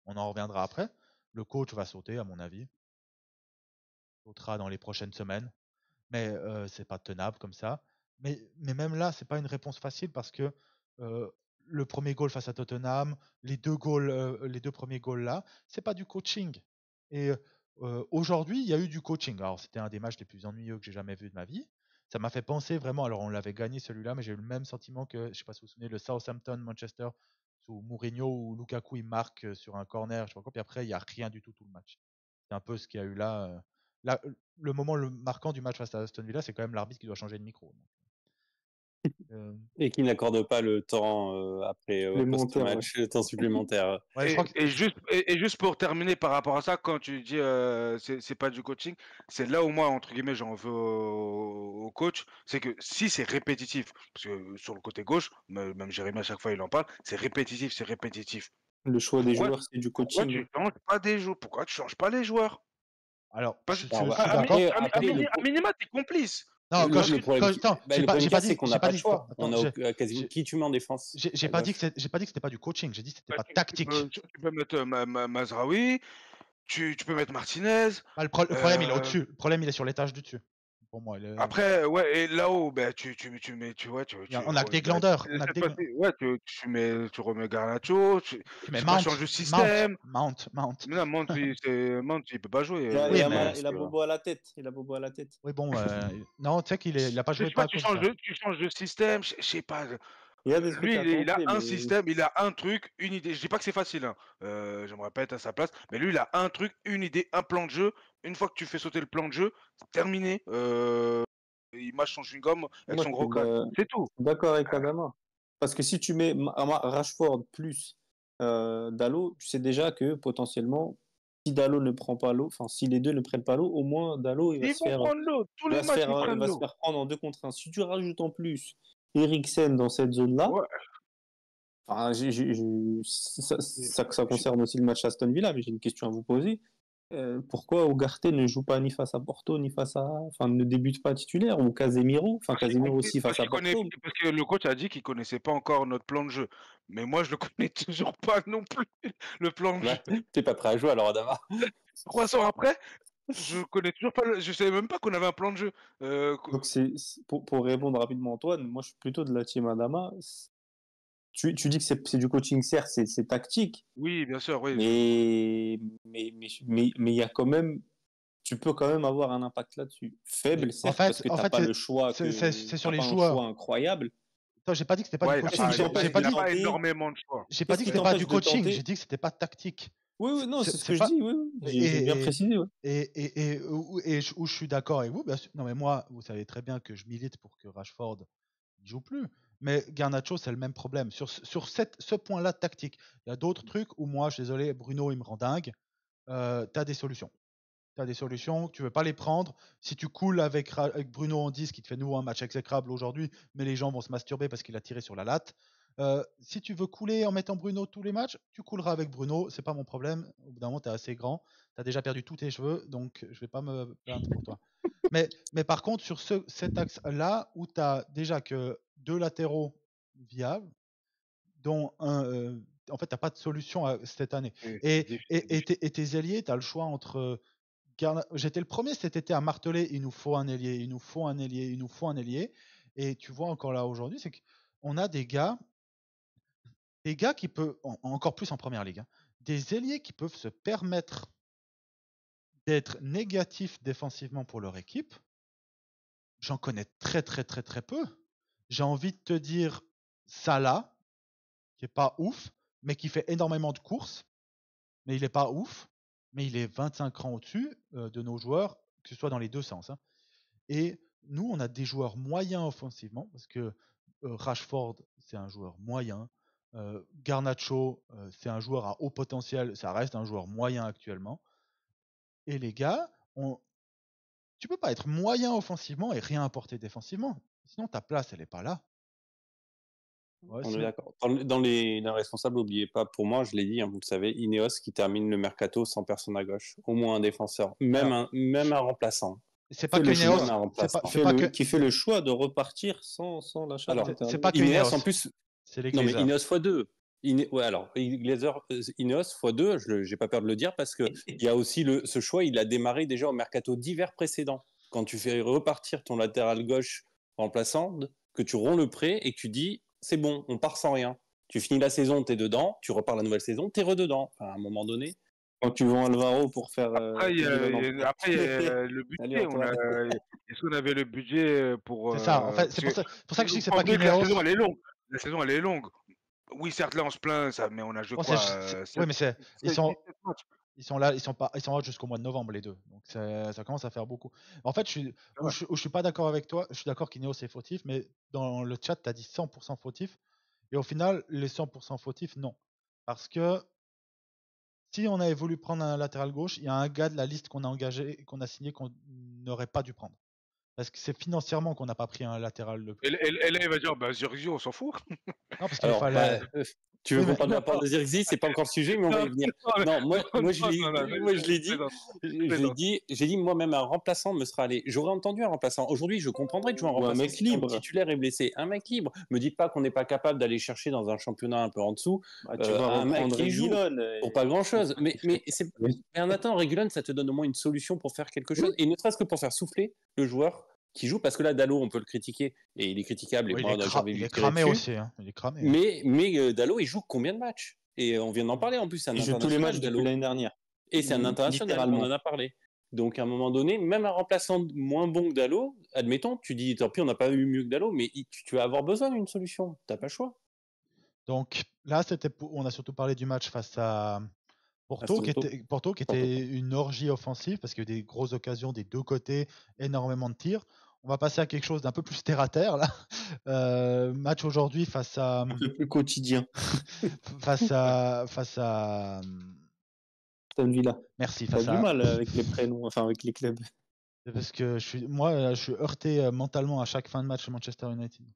On en reviendra après. Le coach va sauter, à mon avis. Sautera dans les prochaines semaines. Mais c'est pas tenable comme ça. Mais même là, c'est pas une réponse facile parce que le premier goal face à Tottenham, les deux premiers goals là, c'est pas du coaching. Et aujourd'hui, il y a eu du coaching. Alors c'était un des matchs les plus ennuyeux que j'ai jamais vu de ma vie. Ça m'a fait penser vraiment. Alors on l'avait gagné celui-là, mais j'ai eu le même sentiment que, je sais pas si vous vous souvenez, le Southampton Manchester sous Mourinho où Lukaku il marque sur un corner, je sais pas quoi, puis après il y a rien du tout le match. C'est un peu ce qu'il y a eu là. Là, le moment marquant du match face à Aston Villa, c'est quand même l'arbitre qui doit changer de micro. Et qui n'accorde pas le temps après post-match, le temps supplémentaire. Ouais, et juste pour terminer par rapport à ça, quand tu dis c'est pas du coaching, c'est là où moi, entre guillemets, j'en veux au coach, c'est que si c'est répétitif, parce que sur le côté gauche, même Jérémy à chaque fois il en parle, c'est répétitif. Le choix des joueurs, c'est du coaching. Pourquoi tu changes pas les joueurs? Alors, je suis d'accord. À minima, t'es complice. Non, le problème, c'est qu'on n'a pas de choix. On a quasiment qui tu mets en défense. J'ai pas dit que c'était pas du coaching. J'ai dit que c'était pas tactique. Tu peux mettre Mazraoui, tu peux mettre Martinez. Le problème, il est au-dessus. Le problème, il est sur l'étage du dessus. Pour moi. Après, ouais, et là-haut, tu mets, on a que des glandeurs. Tu remets Garnacho, tu mets Mount, changes de système. Mount. Mais non, Mount, il peut pas jouer. Il a bobo à la tête. Oui, bon, non, tu sais qu'il a pas joué. Tu changes de système, je sais pas. Lui, il a un système, il a un truc, une idée. Je dis pas que c'est facile, hein. J'aimerais pas être à sa place, mais lui, il a un truc, une idée, un plan de jeu. Une fois que tu fais sauter le plan de jeu, c'est terminé. Il mâche son chewing-gum avec son gros crâne. C'est tout. D'accord avec Adama. Parce que si tu mets Rashford plus Dalot, tu sais déjà que potentiellement, si Dalot ne prend pas l'eau, enfin si les deux ne prennent pas l'eau, au moins Dalot il va se faire prendre en 2 contre 1. Si tu rajoutes en plus Eriksen dans cette zone-là, enfin, ça concerne aussi le match Aston Villa, mais j'ai une question à vous poser. Pourquoi Ugarte ne joue pas ni face à Porto, ne débute pas titulaire, ou Casemiro, Casemiro aussi face à Porto. Parce que le coach a dit qu'il connaissait pas encore notre plan de jeu. Mais moi, je le connais toujours pas non plus, le plan de jeu. T'es pas prêt à jouer alors, Adama. 3 ans après, je connais toujours pas, je savais même pas qu'on avait un plan de jeu. Donc pour répondre rapidement Antoine, moi je suis plutôt de la team Adama. tu dis que c'est du coaching, certes, c'est tactique, Oui, bien sûr, oui. mais il y a quand même, tu peux quand même avoir un impact là-dessus. Faible, En certes, parce fait, que en t'as fait, pas le choix, c'est sur t'as les pas un choix joueurs. incroyable. Attends, j'ai pas dit que c'était pas du Ouais, coaching. Qu'est-ce qui J'ai pas il a dit, pas tenter énormément de choix. j'ai pas dit que Qu'est-ce qui c'était pas du t'empêche de coaching. tenter J'ai dit que c'était pas tactique. Oui, non, c'est ce C'est que je pas dis, oui, j'ai bien précisé. Ouais. où je suis d'accord avec vous. Bien sûr. Non, mais moi, vous savez très bien que je milite pour que Rashford ne joue plus. Mais Garnacho, c'est le même problème. Sur ce point-là tactique, il y a d'autres trucs où moi, je suis désolé, Bruno, il me rend dingue. T'as des solutions. Tu as des solutions, tu veux pas les prendre. Si tu coules avec Bruno en 10, qui te fait nouveau un match exécrable aujourd'hui, mais les gens vont se masturber parce qu'il a tiré sur la latte. Si tu veux couler en mettant Bruno tous les matchs, tu couleras avec Bruno, c'est pas mon problème. Au bout d'un moment, tu es assez grand, tu as déjà perdu tous tes cheveux, donc je vais pas me plaindre pour toi. Mais par contre, sur cet axe-là, où tu as déjà que deux latéraux viables, dont un. En fait, tu n'as pas de solution cette année. Et tes ailiers, tu as le choix entre. J'étais le premier cet été à marteler il nous faut un ailier, il nous faut un ailier, il nous faut un ailier. Et tu vois encore là aujourd'hui, c'est qu'on a des gars qui peuvent, encore plus en première ligue, hein, des ailiers qui peuvent se permettre d'être négatifs défensivement pour leur équipe. J'en connais très très très très peu. J'ai envie de te dire Salah, qui est pas ouf, mais qui fait énormément de courses, mais il est pas ouf, mais il est 25 rangs au-dessus de nos joueurs, que ce soit dans les deux sens, hein. Et nous, on a des joueurs moyens offensivement, parce que Rashford, c'est un joueur moyen. Garnacho, c'est un joueur à haut potentiel, ça reste un joueur moyen actuellement. Et les gars, tu peux pas être moyen offensivement et rien apporter défensivement. Sinon, ta place, elle est pas là. Ouais, On est sinon... d'accord. Dans les responsables, n'oubliez pas, pour moi, je l'ai dit, hein, vous le savez, Ineos qui termine le mercato sans personne à gauche. Au moins un défenseur, même un remplaçant. C'est pas que Ineos, qui fait le choix de repartir sans l'achat. Alors, c'est pas que Ineos en plus. C'est les non, mais Glazers. Ineos x2. Ouais, alors, Ineos x2, je n'ai pas peur de le dire parce qu'il y a aussi ce choix, il a démarré déjà au mercato d'hiver précédent. Quand tu fais repartir ton latéral gauche remplaçant, que tu romps le prêt et que tu dis c'est bon, on part sans rien. Tu finis la saison, tu es dedans, tu repars la nouvelle saison, tu es rededans. Enfin, à un moment donné. Quand tu vends Alvaro pour faire. Après, il y a le budget. Est-ce qu'on avait le budget pour. C'est ça, en fait, c'est pour ça que je dis que c'est pas qu'Ineos. La saison, elle est longue. La saison, elle est longue. Oui, certes, là, on se plaint, ça, mais on a joué quoi Oui, mais ils sont là jusqu'au mois de novembre, les deux. Donc ça commence à faire beaucoup. En fait, je suis pas d'accord avec toi. Je suis d'accord qu'Ineos est fautif, mais dans le chat, tu as dit 100% fautif. Et au final, les 100% fautifs, non. Parce que si on avait voulu prendre un latéral gauche, il y a un gars de la liste qu'on a engagé, qu'on a signé, qu'on n'aurait pas dû prendre. Parce que c'est financièrement qu'on n'a pas pris un latéral le plus. Et là, il va dire, bah, Zirkzee, on s'en fout. Non, parce qu'il fallait. Tu veux qu'on parle de la part de Zirkzee, c'est pas encore le sujet, mais on va y venir. Non, moi je l'ai dit. J'ai dit, moi-même, un remplaçant me sera allé. J'aurais entendu un remplaçant. Aujourd'hui, je comprendrais que jouer un remplaçant, un mec libre, titulaire est blessé. Un mec libre. Me dites pas qu'on n'est pas capable d'aller chercher dans un championnat un peu en dessous. Tu vas un mec qui joue pour pas grand-chose. Mais en attendant, Reguilon, ça te donne au moins une solution pour faire quelque chose. Et ne serait-ce que pour faire souffler le joueur qui joue, parce que là, Dalot, on peut le critiquer, et il est critiquable, Oui, et moi, il est cramé aussi, hein. Il est cramé. Mais Dalot, il joue combien de matchs? Et on vient d'en parler en plus, c'est un international. Il joue tous les matchs depuis l'année dernière. Et c'est un international, on en a parlé. Donc à un moment donné, même un remplaçant moins bon que Dalot, admettons, tu dis, tant pis, on n'a pas eu mieux que Dalot, mais tu vas avoir besoin d'une solution, tu n'as pas le choix. Donc là, on a surtout parlé du match face à Porto, qui était une orgie offensive, parce qu'il y a eu des grosses occasions des deux côtés, énormément de tirs. On va passer à quelque chose d'un peu plus terre à terre là. Match aujourd'hui face à un peu plus quotidien. face à Aston Villa. Merci. T'as du mal avec les prénoms, enfin avec les clubs. Parce que je suis heurté mentalement à chaque fin de match de Manchester United.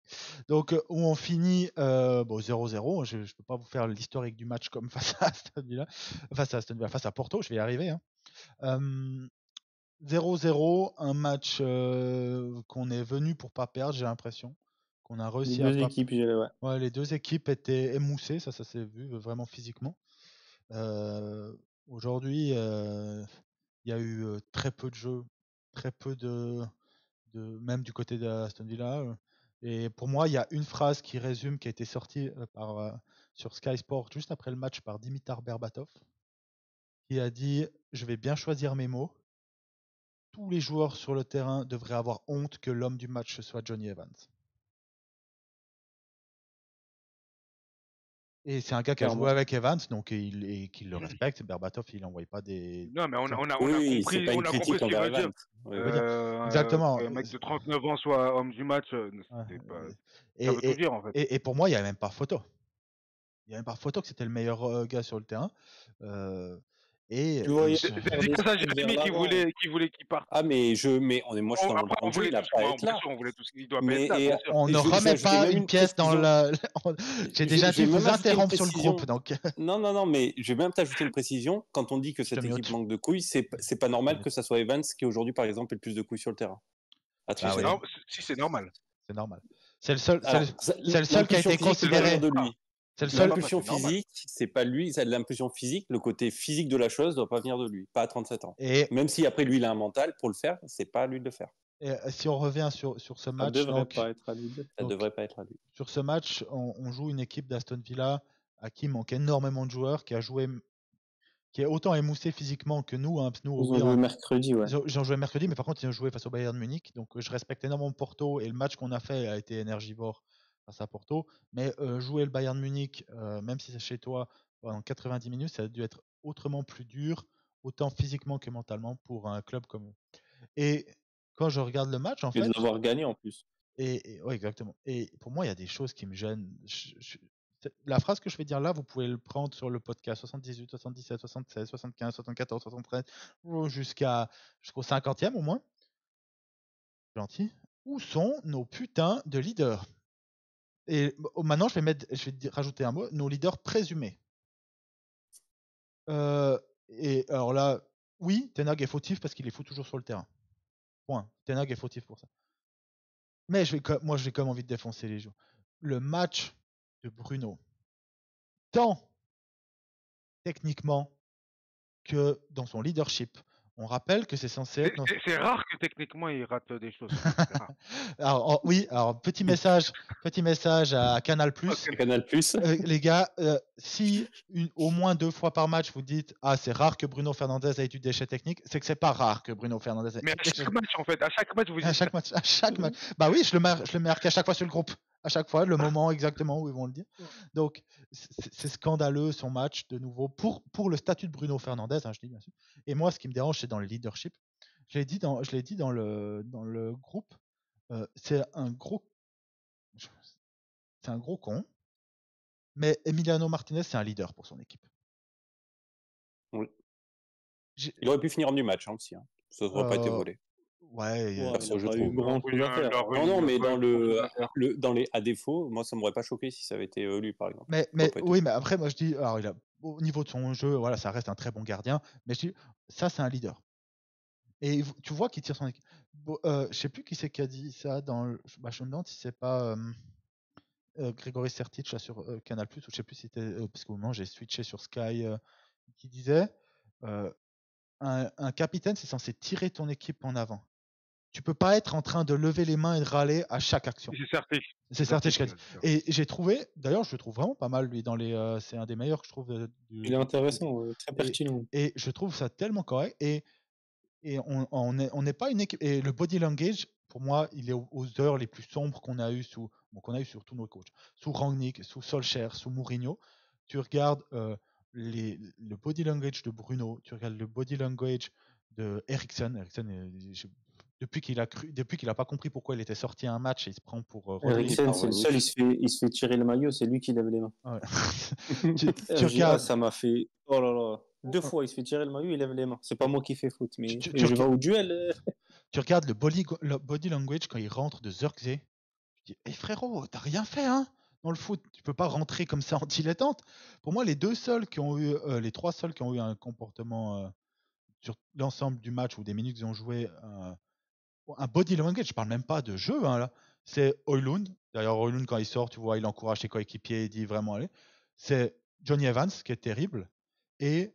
Donc où on finit 0-0. Je ne peux pas vous faire l'historique du match comme face à Aston Villa, face à Porto. Je vais y arriver. 0-0, un match qu'on est venu pour pas perdre, j'ai l'impression. Qu'on a réussi les deux équipes étaient émoussées, ça s'est vu vraiment physiquement. Aujourd'hui, il y a eu très peu de jeux, très peu de même du côté d'Aston Villa. Et pour moi, il y a une phrase qui résume, qui a été sortie sur Sky Sport juste après le match par Dimitar Berbatov, qui a dit « Je vais bien choisir mes mots. Tous les joueurs sur le terrain devraient avoir honte que l'homme du match soit Johnny Evans. » Et c'est un gars qui a joué Clairement. avec Evans, donc et qu'il le respecte. Berbatov, il n'envoie pas des. Non, mais on a Oui, c'est compris, pas une on a compris critique ce qu'il envers veut dire. Evans. Oui, oui. Exactement. Qu'un mec de 39 ans soit homme du match, Ouais. ça veut tout dire en fait. Et pour moi, il n'y a même pas photo. Il n'y a même pas photo que c'était le meilleur gars sur le terrain. Tu voyais C'est dédicace à Jérémy qui voulait qu'il parte. Ah, mais moi, je suis dans mon Après, on point de vue, voulait il n'a tous, pas à être bien là. sûr, on voulait tous qu'il doit pas Mais être là, bien sûr. On ne je vais remet ajouter pas même une pièce dans précision. le. J'ai déjà Je vais dit même vous ajouter une interrompre sur le précision. groupe. Donc. Non, mais je vais même t'ajouter une précision. Quand on dit que Je te cette équipe mute. manque de couilles, c'est pas normal que ça soit Evans qui aujourd'hui, par exemple, ait le plus de couilles sur le terrain. Ah Attention. oui. Non, si c'est normal. C'est normal. C'est le seul. Alors, C'est le seul qui a été l'impulsion physique doit considéré. venir de lui. C'est le seul. L'impulsion c'est normal. physique, c'est pas lui. L'impulsion physique, le côté physique de la chose, doit pas venir de lui. Pas à 37 ans. Et Même si après lui, il a un mental pour le faire, c'est pas à lui de le faire. si on revient sur ce Ça match, devrait donc, pas être à lui. Ça devrait pas être à lui. sur ce match, on joue une équipe d'Aston Villa à qui manque énormément de joueurs, qui est autant émoussé physiquement que nous. Hein, nous Ils ont joué mercredi, ouais. Ils ont joué mercredi, mais par contre, ils ont joué face au Bayern Munich. Donc, je respecte énormément Porto et le match qu'on a fait a été énergivore face à Porto. Mais jouer le Bayern Munich, même si c'est chez toi, pendant 90 minutes, ça a dû être autrement plus dur, autant physiquement que mentalement, pour un club comme eux. Et quand je regarde le match, en Et de fait. l'avoir gagné en plus. Ouais, exactement. Et pour moi, il y a des choses qui me gênent. La phrase que je vais dire là, vous pouvez le prendre sur le podcast 78, 77, 76, 75, 74, 73, jusqu'au 50e au moins. Gentil. Où sont nos putains de leaders? Et maintenant, je vais rajouter un mot, nos leaders présumés. Et alors là, oui, Ten Hag est fautif parce qu'il les fout toujours sur le terrain. Point. Ten Hag est fautif pour ça. Mais moi, j'ai comme envie de défoncer les joueurs. Le match de Bruno, tant techniquement que dans son leadership. On rappelle que c'est censé être. C'est rare que techniquement il rate des choses. Alors, petit message à Canal+. Canal+. Les gars, si au moins 2 fois par match vous dites « Ah, c'est rare que Bruno Fernandes ait du déchet technique », c'est que c'est pas rare que Bruno Fernandes ait. Mais à chaque match, en fait, à chaque match, vous dites. À chaque match. Bah oui, je le marque à chaque fois sur le groupe. À chaque fois, le moment exactement où ils vont le dire. Donc, c'est scandaleux son match, de nouveau, pour le statut de Bruno Fernandes, hein, je dis bien sûr. Et moi, ce qui me dérange, c'est dans le leadership. Je l'ai dit dans le groupe, c'est un gros con, mais Emiliano Martinez, c'est un leader pour son équipe. Oui. Il aurait pu finir homme du match aussi. Hein. Ça n'aurait pas été volé. Ouais, il a pas eu grand chose à faire. Non, mais dans les à défaut, moi ça m'aurait pas choqué si ça avait été lui par exemple. Mais après moi je dis, alors au niveau de son jeu, voilà, ça reste un très bon gardien, mais je dis ça c'est un leader. Et tu vois qu'il tire son équipe. Je sais plus qui c'est qui a dit ça dans je me demande si c'est pas Grégory Sertic là, sur Canal+, ou je sais plus si c'était parce qu'au moment j'ai switché sur Sky qui disait un capitaine c'est censé tirer ton équipe en avant. Tu peux pas être en train de lever les mains et de râler à chaque action. C'est Sertic qui a dit. Et j'ai trouvé, d'ailleurs, je le trouve vraiment pas mal, lui, c'est un des meilleurs que je trouve. Il est intéressant, très pertinent. Et je trouve ça tellement correct. Et on n'est pas une équipe. Et le body language, pour moi, il est aux heures les plus sombres qu'on a eu sur tous nos coachs. Sous Rangnick, sous Solskjaer, sous Mourinho. Tu regardes le body language de Bruno, tu regardes le body language de Eriksen. Depuis qu'il a pas compris pourquoi il était sorti à un match, il se prend pour Eriksen, c'est le seul, il se fait tirer le maillot, c'est lui qui lève les mains. Ouais. tu regardes, ça m'a fait oh là là. 2 fois, il se fait tirer le maillot, il lève les mains. C'est pas moi qui fais foot, mais je vais au duel. Tu regardes le body language quand il rentre de Zirkzee. Tu dis, hey frérot, t'as rien fait, hein, dans le foot. Tu peux pas rentrer comme ça en dilettante. Pour moi, les 3 seuls qui ont eu un comportement sur l'ensemble du match ou des minutes qu'ils ont joué, un body language, je parle même pas de jeu, hein, là. C'est Højlund. D'ailleurs, Højlund, quand il sort, tu vois, il encourage ses coéquipiers, il dit vraiment allez. C'est Johnny Evans, qui est terrible. Et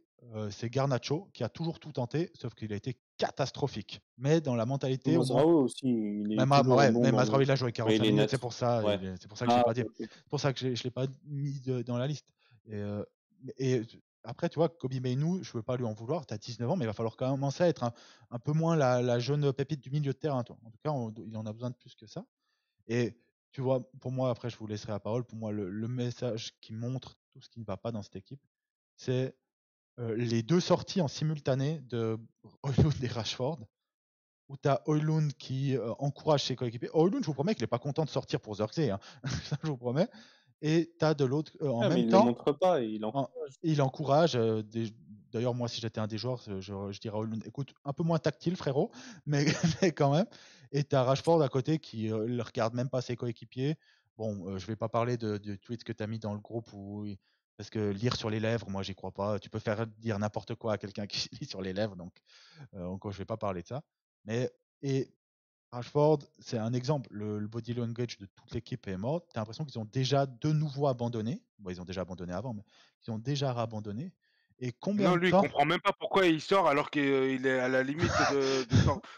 c'est Garnacho qui a toujours tout tenté, sauf qu'il a été catastrophique. Mais dans la mentalité, au moins, Mazraoui aussi, il est même, toujours ouais, bon mais dans Mazraoui, le... il a joué 45 il est minutes, net. c'est pour ça, Ouais. c'est pour ça que je l'ai Ah, pas dit. ok. C'est pour ça que je l'ai pas mis dans la liste. Et après, tu vois, Kobe Mainoo, je veux pas lui en vouloir, tu as 19 ans, mais il va falloir commencer à être un peu moins la jeune pépite du milieu de terrain, toi. En tout cas, il en a besoin de plus que ça. Et tu vois, pour moi, après, je vous laisserai la parole. Pour moi, le message qui montre tout ce qui ne va pas dans cette équipe, c'est les deux sorties en simultané de Højlund et Rashford, où tu as Højlund qui encourage ses coéquipiers. Højlund, je vous promets qu'il n'est pas content de sortir pour Zirkzee, hein. Ça, je vous promets. Et tu as de l'autre, en Ah, mais même il ne le temps, montre pas, il en- encourage. il encourage. D'ailleurs, moi, si j'étais un des joueurs, je dirais à Højlund, écoute, un peu moins tactile, frérot, mais, mais quand même. Et tu as Rashford à côté qui ne regarde même pas ses coéquipiers. Bon, je vais pas parler du tweet que tu as mis dans le groupe parce que lire sur les lèvres, moi, j'y crois pas. Tu peux faire dire n'importe quoi à quelqu'un qui lit sur les lèvres, donc encore, je vais pas parler de ça. Et Rashford, c'est un exemple. Le body language de toute l'équipe est mort. Tu as l'impression qu'ils ont déjà de nouveau abandonné. Bon, ils ont déjà abandonné avant, mais ils ont déjà abandonné. Et combien Non, de lui, il temps comprend même pas pourquoi il sort alors qu'il est à la limite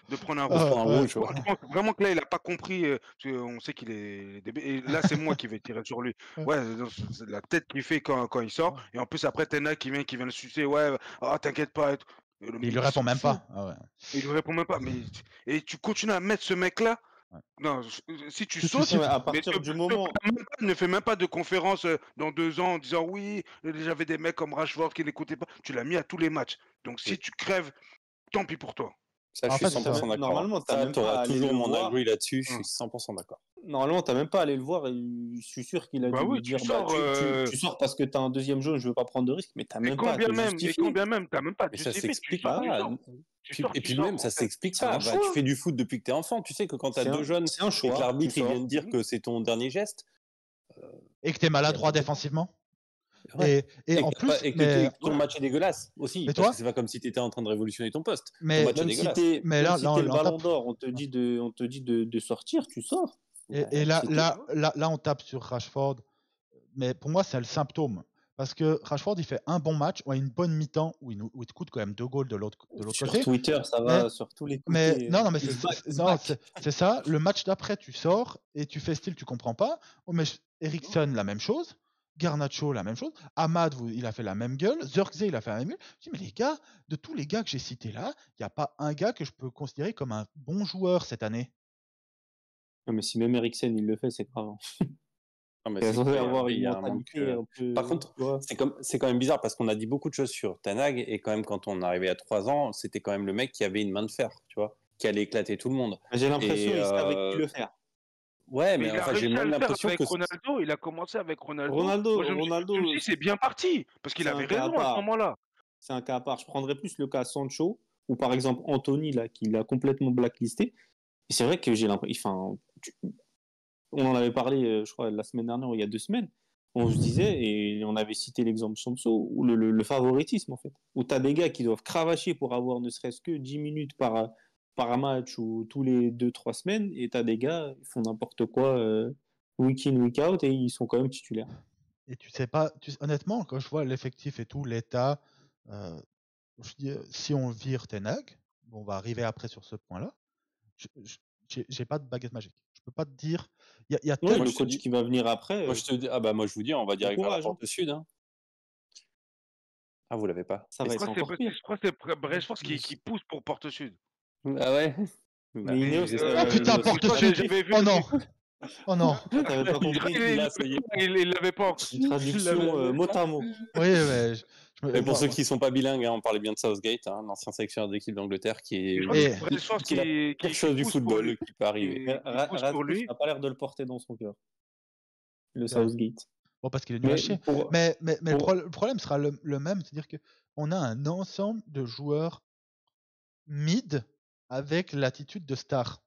de prendre un rouge. Prends un rouge, ouais. Je pense vraiment que là, il a pas compris. Parce qu'on sait qu'il est débile. Et là, c'est moi qui vais tirer sur lui. Ouais, c'est la tête qu'il fait quand il sort. Et en plus, après, Tena qui vient le sucer. Ouais, t'inquiète pas. Et tout. Et il lui il répond s'en même fout. pas. Ah ouais. Il lui répond même pas. Et tu continues à mettre ce mec-là. Ouais. Non, si tu Tu- sautes, tu- Ouais, à mais partir du moment... ne fais même pas de conférence dans 2 ans en disant oui, j'avais des mecs comme Rashford qui n'écoutaient pas. Tu l'as mis à tous les matchs. Donc si Oui. tu crèves, tant pis pour toi. Ça, je En suis fait, 100% d'accord. Normalement, t'as Ça, même tu pas à auras aller toujours le mon voir. agree là-dessus, je suis 100% d'accord. Normalement, t'as même pas à aller le voir et je suis sûr qu'il a Bah dû oui, lui tu dire bah, sors. tu sors parce que t'as un deuxième jaune, je veux pas prendre de risque, mais t'as Et même pas à combien te même, justifier. t'as même pas à te Mais ça justifier. Tu s'explique sors, Bah tu ouais, sors. Et puis même, ça En fait. s'explique C'est pas. un Bah, choix. tu fais du foot depuis que t'es enfant. Tu sais que quand t'as deux jeunes c'est un et choix. que l'arbitre tu il vient sors. de dire que c'est ton dernier geste, Et que tu es il y a maladroit pas de débat. défensivement. Ouais. Et en que, plus, et que mais, ton match est dégueulasse aussi, mais parce toi, que c'est pas comme si tu étais en train de révolutionner ton poste. Ton mais, match est Même si dégueulasse. t'es mais même là, si là, t'es on, le là, on ballon tape. d'or, on te dit de sortir, tu sors. Et là, C'est tout. là, on tape sur Rashford. Mais pour moi, c'est le symptôme. Parce que Rashford, il fait un bon match, ou une bonne mi-temps, où il te coûte quand même 2 goals de l'autre Sur côté. Twitter, ça Mais, va sur tous les mais côtés. non, mais He's back, he's non, back. c'est ça. Le match d'après, tu sors et tu fais style, tu comprends pas. Oh, mais Eriksen, la même chose. Garnacho, la même chose. Ahmad, il a fait la même gueule. Zirkzee, il a fait la même gueule. Je dis, mais les gars, de tous les gars que j'ai cités là, il n'y a pas un gars que je peux considérer comme un bon joueur cette année. Non, mais si même Eriksen il le fait, c'est grave. Non, mais Il est c'est censé clair, avoir oui, une il y a un manque. mentalité un peu. Par contre, tu vois. c'est quand même bizarre parce qu'on a dit beaucoup de choses sur Tanag et quand même quand on arrivait à 3 ans, c'était quand même le mec qui avait une main de fer, tu vois, qui allait éclater tout le monde. J'ai l'impression Et, qu'il savait qui le faire. Ouais, Mais mais il a enfin, j'ai réussi à même le faire l'impression avec que Ronaldo. Il a commencé avec Ronaldo. Ronaldo, Moi, je me suis dit, c'est bien parti. Parce qu'il c'est avait un cas à raison à ce part. moment-là. C'est un cas à part. Je prendrais plus le cas Sancho ou par exemple Anthony là, qui l'a complètement blacklisté. Et c'est vrai que j'ai l'impression. On en avait parlé, je crois, la semaine dernière ou il y a 2 semaines. On se disait, et on avait cité l'exemple Sancho, ou le favoritisme en fait. Où tu as des gars qui doivent cravacher pour avoir ne serait-ce que 10 minutes par match ou tous les 2-3 semaines, et tu as des gars qui font n'importe quoi week in, week out, et ils sont quand même titulaires. Et tu sais pas, honnêtement, quand je vois l'effectif et tout, l'état, je dis, si on vire Ten Hag, on va arriver après sur ce point-là, j'ai pas de baguette magique. Je peux pas te dire. Il y a Ouais, tel- le coach qui va venir après, moi je te dis, ah bah moi je vous dis, on va direct vers la courage, hein. porte sud. Hein. Ah, vous l'avez pas. Ça va Je être crois que encore pire. c'est Brentford qui pousse pour Porte Sud. Ah ouais. Mais Ineos, Oh putain, Porte Sud. j'avais vu Oh le- non. Oh non. t'avais pas compris. Il l'avait pas encore. Une traduction mot à mot. Oui, mais Mais pour ceux qui sont pas bilingues, hein, on parlait bien de Southgate, hein, l'ancien sélectionneur d'équipe d'Angleterre qui est Je crois que c'est Brentford qui est la pire chose du pousse pour football lui. qui peut arriver. Et il pousse pour lui. n'a pas l'air de le porter dans son cœur. Le C'est vrai. Southgate. Bon, parce qu'il est nul à chier. Mais le problème sera le même, c'est-à-dire qu'on a un ensemble de joueurs mid avec l'attitude de star.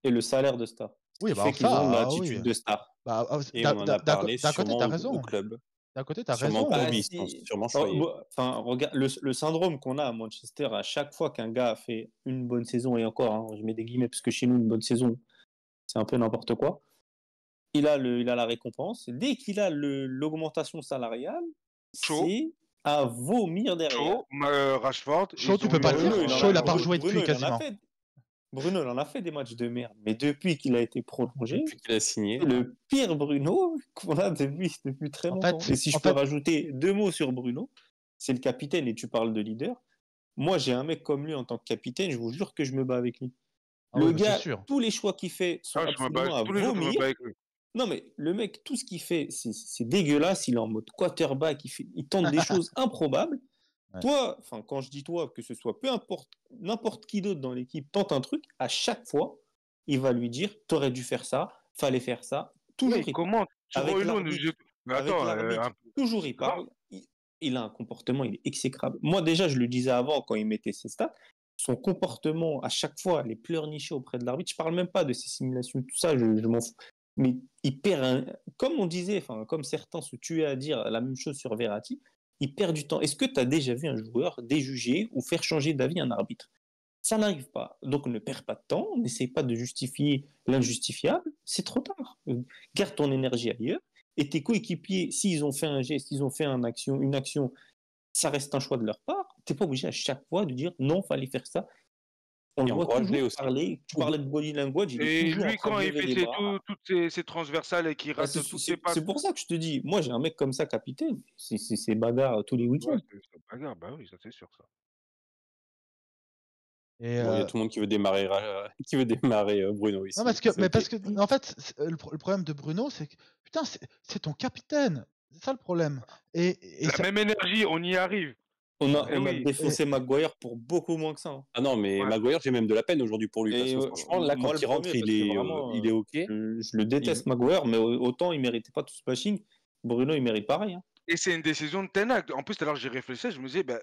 Et le salaire de star. Oui, Qui fait qu'ils ont l'attitude de star. Bah, Et on en a parlé d'un côté, sûrement t'as raison. au club. D'un côté, t'as Sûrement raison. pas bis, sûrement choyé. Enfin, regarde, le syndrome qu'on a à Manchester, à chaque fois qu'un gars a fait une bonne saison, et encore, hein, je mets des guillemets parce que chez nous, une bonne saison, c'est un peu n'importe quoi. Il a la récompense. Dès qu'il a l'augmentation salariale, c'est à vomir derrière. Shaw, Rashford. Shaw, ils tu ont peux eu pas le Bruno, dire. il en Shaw, il a a- pas rejoué depuis il en a quasiment. fait. Bruno, il en a fait des matchs de merde. Mais depuis qu'il a été prolongé, Depuis qu'il a signé. c'est le pire Bruno qu'on a depuis très En longtemps. fait- Et si je en peux fait- rajouter 2 mots sur Bruno, c'est le capitaine et tu parles de leader. Moi, j'ai un mec comme lui en tant que capitaine, je vous jure que je me bats avec lui. Ah Le oui, bah, c'est gars, sûr. tous les choix qu'il fait sont Ah, je me bats absolument à tous les jours, je me vomir. bats avec lui. Non, mais le mec, tout ce qu'il fait, c'est dégueulasse. Il est en mode quarterback, il tente des choses improbables. Ouais. Toi, enfin, quand je dis toi, que ce soit peu importe, n'importe qui d'autre dans l'équipe tente un truc, à chaque fois, il va lui dire t'aurais dû faire ça, fallait faire ça. Toujours, Oui, il comment sur avec Højlund, l'arbitre, Mais avec attends, l'arbitre, toujours il c'est grave. parle. Il a un comportement, il est exécrable. Moi, déjà, je le disais avant quand il mettait ses stats, son comportement à chaque fois, les pleurnichés auprès de l'arbitre. Je parle même pas de ses simulations, tout ça, je m'en fous. Mais il perd, comme on disait, enfin, comme certains se tuaient à dire la même chose sur Verratti, il perd du temps. Est-ce que tu as déjà vu un joueur déjuger ou faire changer d'avis un arbitre? Ça n'arrive pas. Donc ne perds pas de temps, n'essaye pas de justifier l'injustifiable, c'est trop tard. Garde ton énergie ailleurs. Et tes coéquipiers, s'ils ont fait un geste, s'ils ont fait une action, ça reste un choix de leur part. Tu n'es pas obligé à chaque fois de dire non, fallait faire ça. On Et le voit encourager toujours aussi. parler. Tu parlais de body language, il est Et toujours en lui, train quand de il lever fait les bras. toutes ses transversales et qu'il Bah, rate toutes ses passes. c'est pour ça que je te dis, moi j'ai un mec comme ça, capitaine, c'est bagarre tous les week-ends. Ouais, c'est bagarre, bah oui, ça c'est sûr ça. Et, Bon, il y a tout le monde qui veut démarrer, Bruno ici. non, parce que, c'est mais ok. parce que, en fait, le problème de Bruno, c'est que, putain, c'est ton capitaine. C'est ça le problème. Et La ça- même énergie, on y arrive. On a, Eh on a oui. défoncé Maguire pour beaucoup moins que ça. Hein. Ah non, mais Ouais. Maguire, j'ai même de la peine aujourd'hui pour lui. Parce Et que franchement, là, moi, quand le il rentre, premier, parce que vraiment, il est OK. je le déteste, Maguire, mais autant il méritait pas tout ce bashing. Bruno, il mérite pareil. Hein. Et c'est une décision de Ten Hag. En plus, tout à l'heure, j'y réfléchissais, je me disais, bah,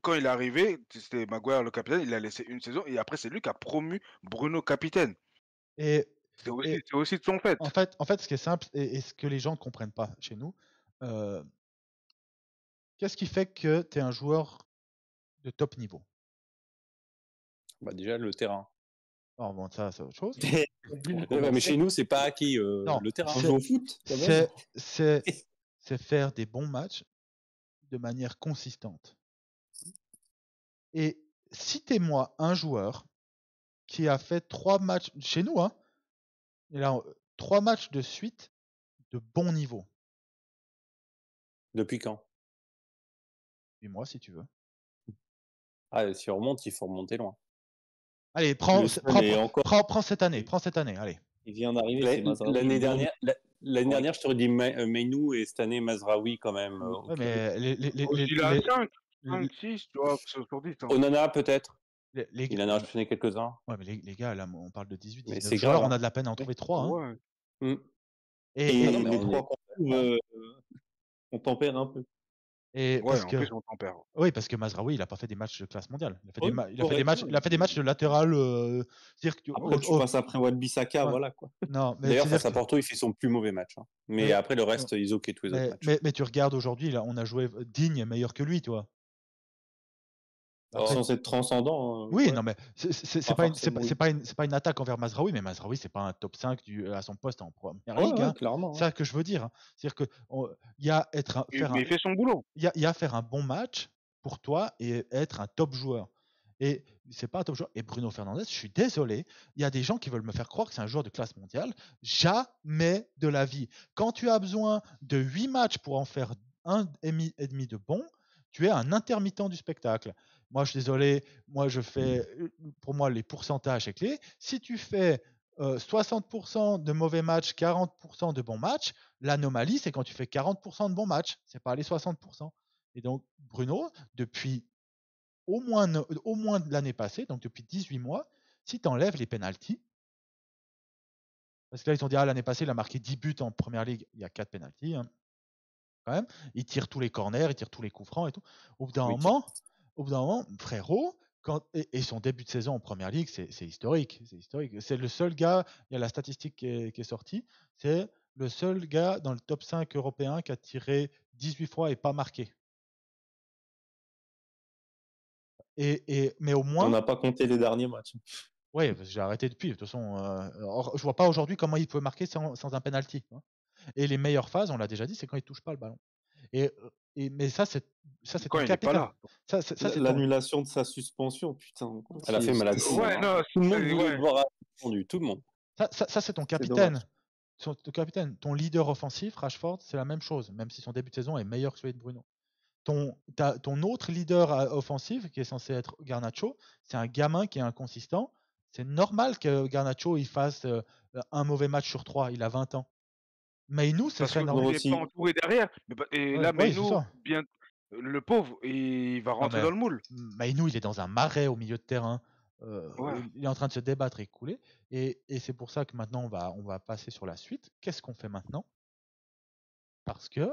quand il est arrivé, c'était Maguire le capitaine, il a laissé une saison, et après, c'est lui qui a promu Bruno capitaine. et- C'est et- aussi de son fait. en fait, ce qui est simple et ce que les gens ne comprennent pas chez nous, qu'est-ce qui fait que tu es un joueur de top niveau? Bah, déjà, le terrain. Alors, bon, ça, c'est autre chose. Ouais, mais chez nous, c'est pas acquis Non, le terrain. On joue au foot. quand même. C'est faire des bons matchs de manière consistante. Et citez-moi un joueur qui a fait 3 matchs chez nous, hein, il a 3 matchs de suite de bon niveau. Depuis quand? Dis-moi si tu veux. Ah, si on remonte, il faut remonter loin. Allez, prends Le seul est encore- cette année. Prends cette année. Allez. Il vient d'arriver, c'est Mazraoui. L'année dernière, je t'aurais dit Meinou, et cette année, Mazraoui quand même. Ouais, ok. mais Il a 5, 6, tu vois, sur 10. Hein. Onana, peut-être. les- Il en a enchaîné quelques-uns. ouais, mais les gars, là, on parle de 18, Mais 19 c'est joueurs, grave, on a de la peine à en trouver 3. Hein. Ouais. Mm. Et Et, non, mais les on trois est- qu'on trouve, on tempère un peu. et Ouais, parce en que plus, on t'en perd. oui, parce que Mazraoui, il a pas fait des matchs de classe mondiale. Il a fait des, Oui, il a fait des matchs, il a fait des matchs de latéral. C'est-à-dire que Après, tu passes après Wan-Bissaka, ouais. voilà quoi. non, mais D'ailleurs, c'est-à-dire face à que- Porto, il fait son plus mauvais match. Hein. Mais Mais- après, le reste, ils OK tous les autres matchs. mais tu regardes aujourd'hui, là, on a joué Digne meilleur que lui, toi. Sans être transcendant. Oui, ouais. non, mais c'est Pas pas, forcément, oui. c'est pas une attaque envers Mazraoui, mais Mazraoui, c'est pas un top 5 à son poste en première Ouais, ligue. ouais, Hein. clairement. C'est ça que je veux dire. Hein. C'est-à-dire que il y a Mais il fait son boulot. il y a faire un bon match pour toi et être un top joueur. Et c'est pas un top joueur. Et Bruno Fernandes, je suis désolé, il y a des gens qui veulent me faire croire que c'est un joueur de classe mondiale. Jamais de la vie. Quand tu as besoin de 8 matchs pour en faire un et demi de bon, tu es un intermittent du spectacle. Moi, je suis désolé, moi, je fais, pour moi, les pourcentages, c'est clé. Si tu fais 60% de mauvais matchs, 40% de bons matchs, l'anomalie, c'est quand tu fais 40% de bons matchs, c'est pas les 60%. Et donc, Bruno, depuis au moins de l'année passée, donc depuis 18 mois, si tu enlèves les pénaltys, parce que là, ils ont dit, ah, l'année passée, il a marqué 10 buts en première ligue, il y a 4 pénaltys, hein, quand même. Il tire tous les corners, il tire tous les coups francs et tout. Au bout d'un moment, frérot, et son début de saison en première ligue, c'est historique. C'est historique. C'est le seul gars, il y a la statistique qui est sortie, c'est le seul gars dans le top 5 européen qui a tiré 18 fois et pas marqué. Mais au On moins. n'a pas compté les derniers matchs. Oui, j'ai arrêté depuis. De toute façon, je vois pas aujourd'hui comment il peut marquer sans un penalty. Hein. Et les meilleures phases, on l'a déjà dit, c'est quand il touche pas le ballon. Mais ça, c'est Quand ton il est pas capitaine. là. Ça, c'est ton... L'annulation de sa suspension, putain. Elle a fait mal à tout le monde. Ouais, non, Tout le monde c'est- voulait ouais. le voir suspendu, tout le monde. Ça, c'est ton C'est capitaine. dommage. Ton capitaine. Ton leader offensif, Rashford, c'est la même chose, même si son début de saison est meilleur que celui de Bruno. Ton autre leader offensif, qui est censé être Garnacho, c'est un gamin qui est inconsistant. C'est normal que Garnacho il fasse un mauvais match sur 3. Il a 20 ans. Maïnou, ce Parce serait que normal. il n'est aussi. pas entouré derrière. Et là, Ouais, c'est Maïnou, ça. bien, le pauvre, il va Non, rentrer mais dans le moule. Maïnou, il est dans un marais au milieu de terrain. Ouais. Il est en train de se débattre et couler. Et c'est pour ça que maintenant, on va passer sur la suite. Qu'est-ce qu'on fait maintenant? Parce que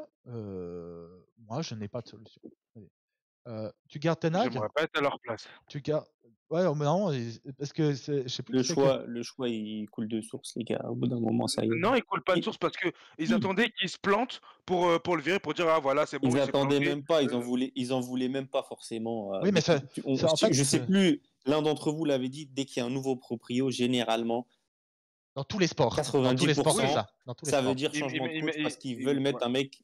moi, je n'ai pas de solution. Tu gardes Ten Hag? J'aimerais pas être à leur place. Tu gardes. Ouais, mais non, parce que je sais plus Le qui c'est choix, il coule de source, les gars. Au bout d'un moment, ça y est. Non, ils coulent pas de Ils- source parce que ils Si. attendaient qu'il se plante pour le virer, pour dire ah voilà c'est bon, Ils il s'est attendaient planté. même pas, ils en voulaient même pas forcément. Oui, mais ça, en fait, je sais plus, l'un d'entre vous l'avait dit, dès qu'il y a un nouveau proprio, généralement, dans tous les sports. Dans tous les sports, c'est 90%, ça. Dans tous les ça sports. veut dire Il- changement il- de coach il- parce qu'ils il- veulent mettre un mec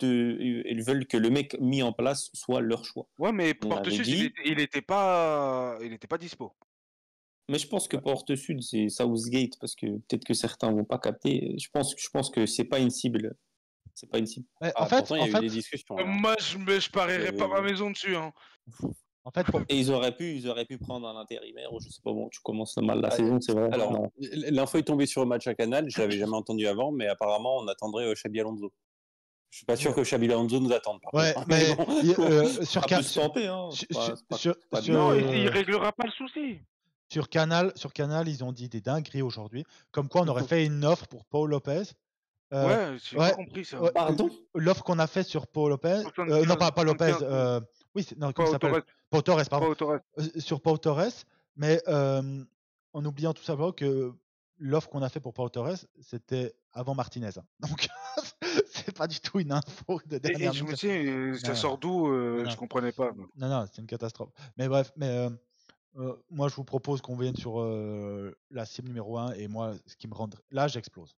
ils veulent que le mec mis en place soit leur choix. Ouais, mais On Porte avait Sud, dit. il était pas dispo. Mais je pense que Porte Sud, c'est Southgate, parce que peut-être que certains vont pas capter. Je pense que c'est pas une cible. C'est pas une cible. Mais Ah, pourtant, il y a eu des discussions. Là. Moi, je parierais pas ma maison dessus. Hein. En fait, Et ils auraient pu prendre un intérimaire, ou je sais pas, bon, tu commences mal la Ah, saison, c'est vrai. Alors, Non. l'info est tombée sur le match à Canal, je l'avais jamais entendu avant, mais apparemment, on attendrait Xabi Alonso. Je suis pas sûr que Xabi Alonso nous attende. Par ouais, contre. mais sur Ça peut se tenter, hein. Non, il réglera pas le souci. Sur Canal, ils ont dit des dingueries aujourd'hui, comme quoi on aurait fait une offre pour Paul Lopez. Ouais, j'ai pas compris ça. Pardon. L'offre qu'on a fait sur Paul Lopez, non pas Lopez, oui, non, comment ça s'appelle? Pau Torres, pardon. Sur Pau Torres, mais en oubliant tout simplement que l'offre qu'on a fait pour Pau Torres, c'était avant Martinez. Hein. Donc c'est pas du tout une info de dernière Et je minute. me dis, ça sort d'où je comprenais pas. Non, c'est une catastrophe. Mais bref, moi je vous propose qu'on vienne sur la cible numéro 1 et moi ce qui me rend là j'explose.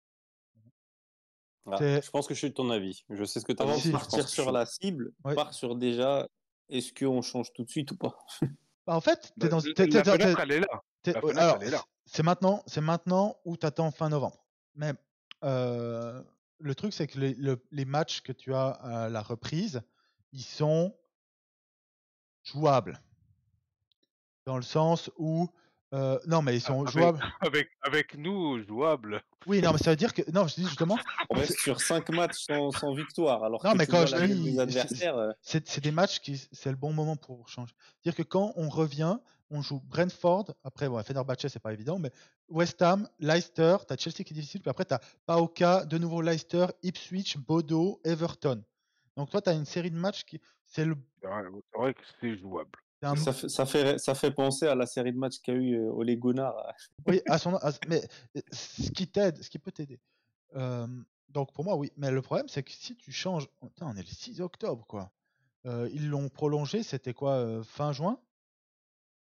Je pense que je suis de ton avis. Je sais ce que tu as Avant dit. de partir sur la cible, part sur déjà, est-ce qu'on change tout de suite ou pas? En fait, la fenêtre, elle est là. La fenêtre, elle est là. C'est maintenant ou t'attends fin novembre. Mais le truc, c'est que les matchs que tu as à la reprise, ils sont jouables. Dans le sens où... non, mais ils sont jouables. Avec nous, jouables. Oui, non, mais ça veut dire que... Non, je dis justement... On reste sur 5 matchs sans victoire. Alors non, que mais tu quand vois je la gueule dis... des adversaires... C'est des matchs qui... C'est le bon moment pour changer. C'est-à-dire que quand on revient, on joue Brentford, après, bon, Fenerbahçe, c'est pas évident, mais West Ham, Leicester, t'as Chelsea qui est difficile, puis après t'as PAOK, de nouveau Leicester, Ipswich, Bodo, Everton. Donc toi, t'as une série de matchs qui... C'est vrai que c'est jouable. Ça fait penser à la série de matchs qu'il y a eu Ole Gunnar. Oui, mais ce qui peut t'aider. Donc pour moi, oui. Mais le problème, c'est que si tu changes... Putain, on est le 6 octobre, quoi. Ils l'ont prolongé, c'était quoi, fin juin?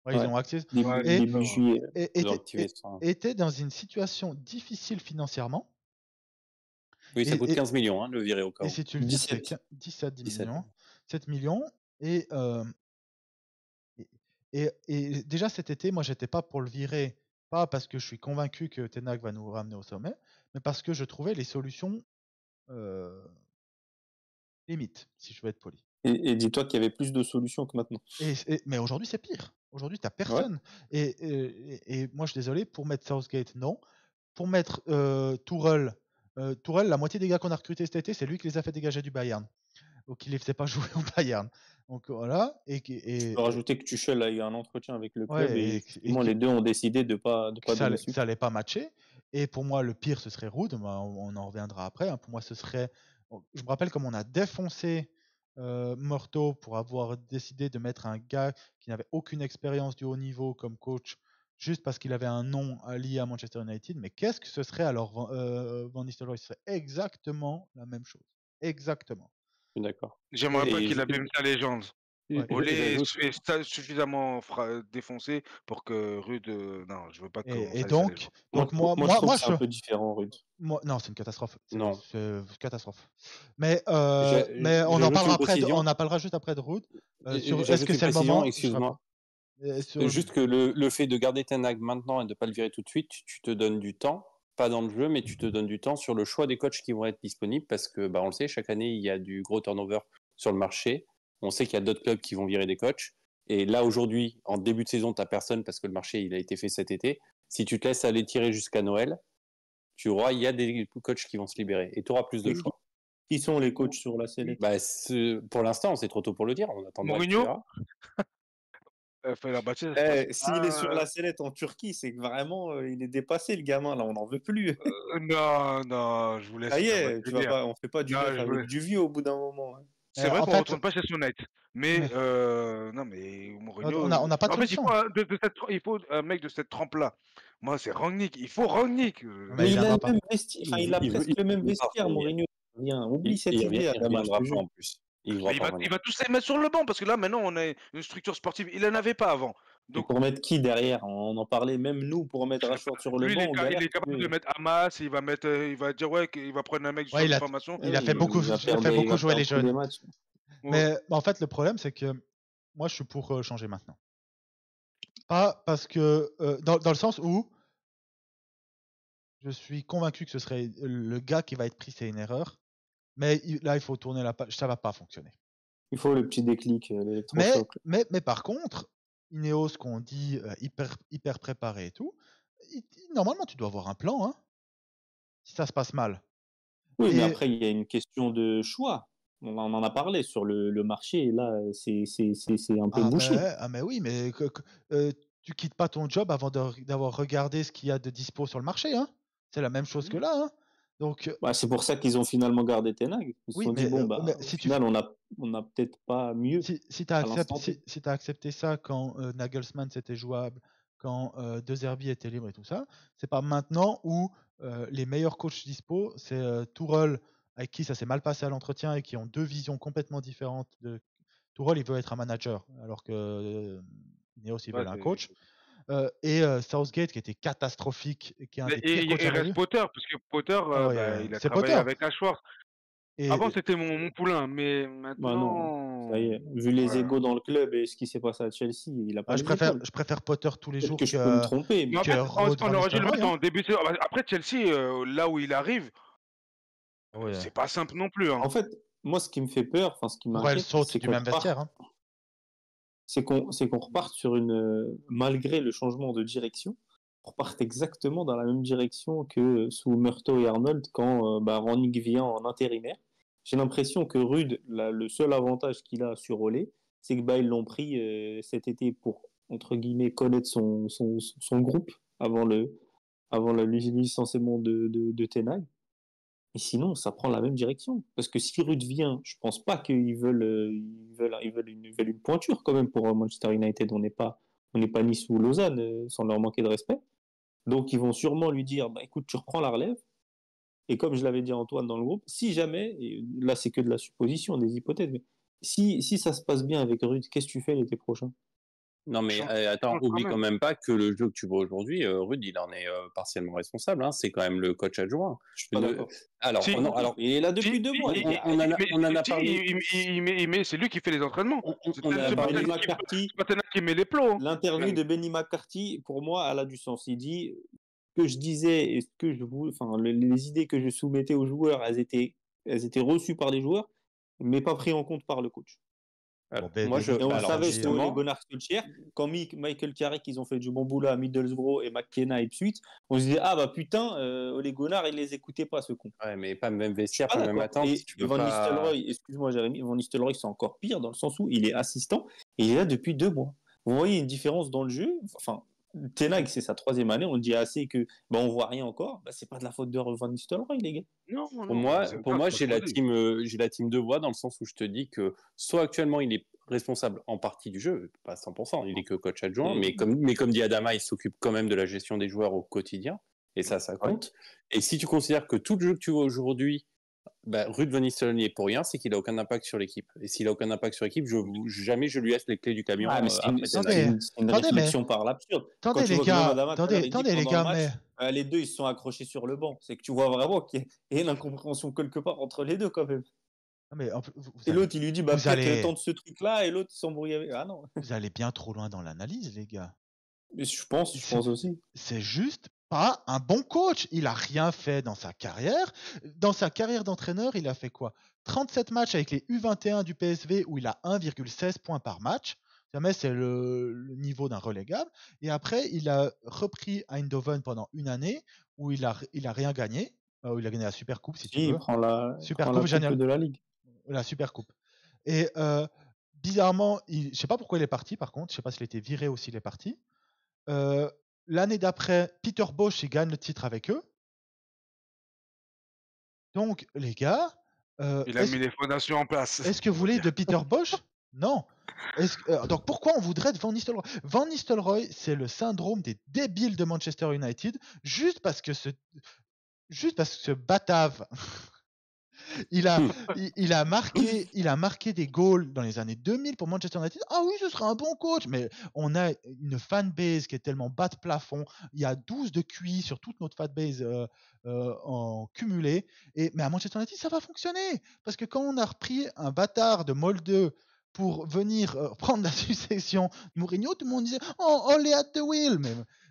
Ouais, ils ont accès. Début juillet. Était dans une situation difficile financièrement. Oui, ça coûte 15 millions, hein, le virer au cas où. Et si tu le dis, c'est 17 millions. 7 millions. Et déjà cet été, moi, j'étais pas pour le virer. Pas parce que je suis convaincu que Ten Hag va nous ramener au sommet, mais parce que je trouvais les solutions limites, si je veux être poli. Et dis-toi qu'il y avait plus de solutions que maintenant. Mais aujourd'hui, c'est pire. Aujourd'hui, tu n'as personne. Ouais. Et moi, je suis désolé, pour mettre Southgate, non. Pour mettre Tourelle, la moitié des gars qu'on a recrutés cet été, c'est lui qui les a fait dégager du Bayern. Donc, il ne les faisait pas jouer au Bayern. Donc, voilà. Je peux rajouter que Tuchel a eu un entretien avec le club et les deux ont décidé de pas donner suite. Ça n'allait pas matcher. Et pour moi, le pire, ce serait Ruud. On en reviendra après. Pour moi, ce serait... Je me rappelle comme on a défoncé Morto pour avoir décidé de mettre un gars qui n'avait aucune expérience du haut niveau comme coach juste parce qu'il avait un nom lié à Manchester United. Mais qu'est-ce que ce serait alors Van Nistelrooy? Ce serait exactement la même chose. Exactement. D'accord. J'aimerais pas qu'il avait sa légende. Ouais. Olé est suffisamment défoncé pour que Rude. Non, je veux pas qu'on Et salisse les donc, gens. Moi, je trouve que c'est un peu différent, Rude. non, c'est une catastrophe. Non. C'est une catastrophe. Mais J'ajoute on en parlera une après. précision. On en parlera juste après de Ruud. Sur est-ce J'ajoute que une c'est le précision, moment? excuse-moi. Sur... Juste que le fait de garder Ten Hag maintenant et de ne pas le virer tout de suite, tu te donnes du temps, pas dans le jeu, mais tu te donnes du temps sur le choix des coachs qui vont être disponibles parce que, on le sait, chaque année, il y a du gros turnover sur le marché. On sait qu'il y a d'autres clubs qui vont virer des coachs. Et là, aujourd'hui, en début de saison, tu n'as personne parce que le marché il a été fait cet été. Si tu te laisses aller tirer jusqu'à Noël, il y a des coachs qui vont se libérer et tu auras plus de choix. Qui sont les coachs sur la sellette? Pour l'instant, c'est trop tôt pour le dire. On attendra. Mourinho Fenerbahçe, S'il est sur la sellette en Turquie, c'est que vraiment, il est dépassé, le gamin. Là, on n'en veut plus. non, je vous laisse. Ça y faire est, votre délire. on fait pas du Non, neuf je avec voulais- du vieux au bout d'un moment. Hein. C'est vrai en qu'on fait- retourne pas chez Sonnet, mais non, mais Mourinho. on n'a pas de en fait, solution. il faut un mec de cette trempe-là. Moi, c'est Rangnick. Il faut Rangnick. Mais il il a viendra le pas. même vestiaire, il a presque le même vestiaire, Mourinho. Viens, oublie cette idée, Il Adama, je reviendra te pas jure. en plus. Il va tous les mettre sur le banc parce que là, maintenant, on a une structure sportive. Il en avait pas avant. Et Donc, pour mettre qui derrière? On en parlait, même nous, pour mettre Rashford sur le lui, banc, on galère. il est capable de mettre Hamas. Il va dire ouais, qu'il va prendre un mec du Ouais, centre de formation. il a fait beaucoup jouer les jeunes. Mais en fait, le problème, c'est que moi, je suis pour changer maintenant. Pas parce que dans le sens où je suis convaincu que ce serait le gars qui va être pris, c'est une erreur. Mais là, il faut tourner la page. Ça va pas fonctionner. Il faut le petit déclic, l'électrochoc. Mais par contre, Ineos, qu'on dit hyper préparé et tout, normalement, tu dois avoir un plan, hein, si ça se passe mal. Oui, mais après, il y a une question de choix. On en a parlé sur le marché, et là, c'est un peu bouché. Mais oui, mais tu quittes pas ton job avant d'avoir regardé ce qu'il y a de dispo sur le marché, hein. C'est la même chose que là, hein. Donc, c'est pour ça qu'ils ont finalement gardé Ten Hag. Ils se sont dit, au final, on a peut-être pas mieux. Si tu as accepté ça quand Nagelsmann c'était jouable, quand De Zerbi était libre et tout ça, c'est pas maintenant où les meilleurs coachs dispo, c'est Tourelle, avec qui ça s'est mal passé à l'entretien et qui ont deux visions complètement différentes. Tourelle, il veut être un manager, alors que Ineos, il veut un coach. Et Southgate, qui était catastrophique, qui est un des pires coachs. Il reste Potter, parce que Potter, il a travaillé avec Ashworth. Avant, c'était mon poulain, mais maintenant. Non, ça y est. Vu les égos dans le club et ce qui s'est passé à Chelsea, il a pas. Je préfère Potter tous les jours que je peux me tromper. Mais en fait, on aurait dû le mettre en début de saison. Après Chelsea, là où il arrive, c'est pas simple non plus. Hein. En fait, moi, ce qui me fait peur, ce qui m'inquiète, c'est du même vestiaire. Hein. C'est qu'on reparte sur malgré le changement de direction, on reparte exactement dans la même direction que sous Murtough et Arnold quand Rangnick vient en intérimaire. J'ai l'impression que Ruud, le seul avantage qu'il a sur Olé, c'est que ils l'ont pris cet été pour, entre guillemets, connaître son groupe avant le licenciement de Ten Hag. Et sinon, ça prend la même direction. Parce que si Ruud vient, je pense pas qu'ils veulent une pointure quand même pour Manchester United. On n'est pas Nice ou Lausanne, sans leur manquer de respect. Donc, ils vont sûrement lui dire, écoute, tu reprends la relève. Et comme je l'avais dit à Antoine dans le groupe, si jamais, et là c'est que de la supposition, des hypothèses, mais si ça se passe bien avec Ruud, qu'est-ce que tu fais l'été prochain? Non mais attends, oublie quand même pas que le jeu que tu vois aujourd'hui, Ruud, il en est partiellement responsable. Hein, c'est quand même le coach adjoint. Je suis pas d'accord. Alors, il est là depuis 2 mois. On en a parlé. C'est lui qui fait les entraînements. C'est pas Benny McCarthy. C'est pas Ten Hag qui met les plots. L'interview de Benny McCarthy, pour moi, elle a du sens. Il dit que je disais et ce que les idées que je soumettais aux joueurs, elles étaient reçues par les joueurs, mais pas prises en compte par le coach. On savait sur les Gunnar Solskjaer, quand Michael Carrick ils ont fait du bon boulot à Middlesbrough et McKenna et Ipswich, on se disait putain, Ole Gunnar il les écoutait pas ce con. Ouais, mais pas le même vestiaire, pas la même attente. Van Nistelrooy, excuse-moi Jérémy, Van Nistelrooy c'est encore pire dans le sens où il est assistant et il est là depuis 2 mois. Vous voyez une différence dans le jeu. Enfin, Ten Hag c'est sa 3e année, on dit assez que on voit rien encore. C'est pas de la faute de Van Nistelrooy les gars. Non, pour moi j'ai la team de voix dans le sens où je te dis que soit actuellement il est responsable en partie du jeu, pas 100%, il est que coach adjoint, mais comme dit Adama, il s'occupe quand même de la gestion des joueurs au quotidien, et ça compte. Et si tu considères que tout le jeu que tu vois aujourd'hui, Ruud van Nistelrooy n'y est pour rien, c'est qu'il a aucun impact sur l'équipe. Et s'il a aucun impact sur l'équipe, jamais je lui laisse les clés du camion Ouais, mais c'est une, après c'est Ten Hag. une- c'est une Attendez, mais réflexion par l'absurde. Quand attendez tu les vois Guillaume gars, Adama tout à l'heure, il dit attendez les pendant le gars, match, mais les deux ils se sont accrochés sur le banc. C'est que tu vois vraiment qu'il y a une incompréhension quelque part entre les deux quand même. non, mais vous Et allez, l'autre il lui dit vous peut-être allez, tente ce truc-là et l'autre il s'embrouille avec. Ah non. vous allez bien trop loin dans l'analyse, les gars. Mais je pense aussi. C'est juste pas un bon coach. Il a rien fait dans sa carrière. Dans sa carrière d'entraîneur, il a fait quoi? 37 matchs avec les U21 du PSV où il a 1,16 points par match. Jamais c'est le niveau d'un relégable. Et après, il a repris Eindhoven pendant une année où il a rien gagné. Où il a gagné la Super Coupe, si tu Si, il veux. prend la Super coupe Coupe, génial. de la Ligue. La Super Coupe. Et bizarrement, je sais pas pourquoi il est parti par contre. Je sais pas s'il a été viré ou s'il est parti. L'année d'après, Peter Bosz il gagne le titre avec eux. Donc, les gars, Il a mis les fondations en place. est-ce que vous voulez de Peter Bosz? Non. Donc, pourquoi on voudrait de Van Nistelrooy? Van Nistelrooy, c'est le syndrome des débiles de Manchester United, juste parce que ce batave il a marqué des goals dans les années 2000 pour Manchester United. Ah oui, ce sera un bon coach, mais on a une fanbase qui est tellement bas de plafond. Il y a 12 de QI sur toute notre fanbase en cumulé. Mais à Manchester United, ça va fonctionner. Parce que quand on a repris un bâtard de Molde pour venir prendre la succession de Mourinho, tout le monde disait « Oh, all at the wheel !»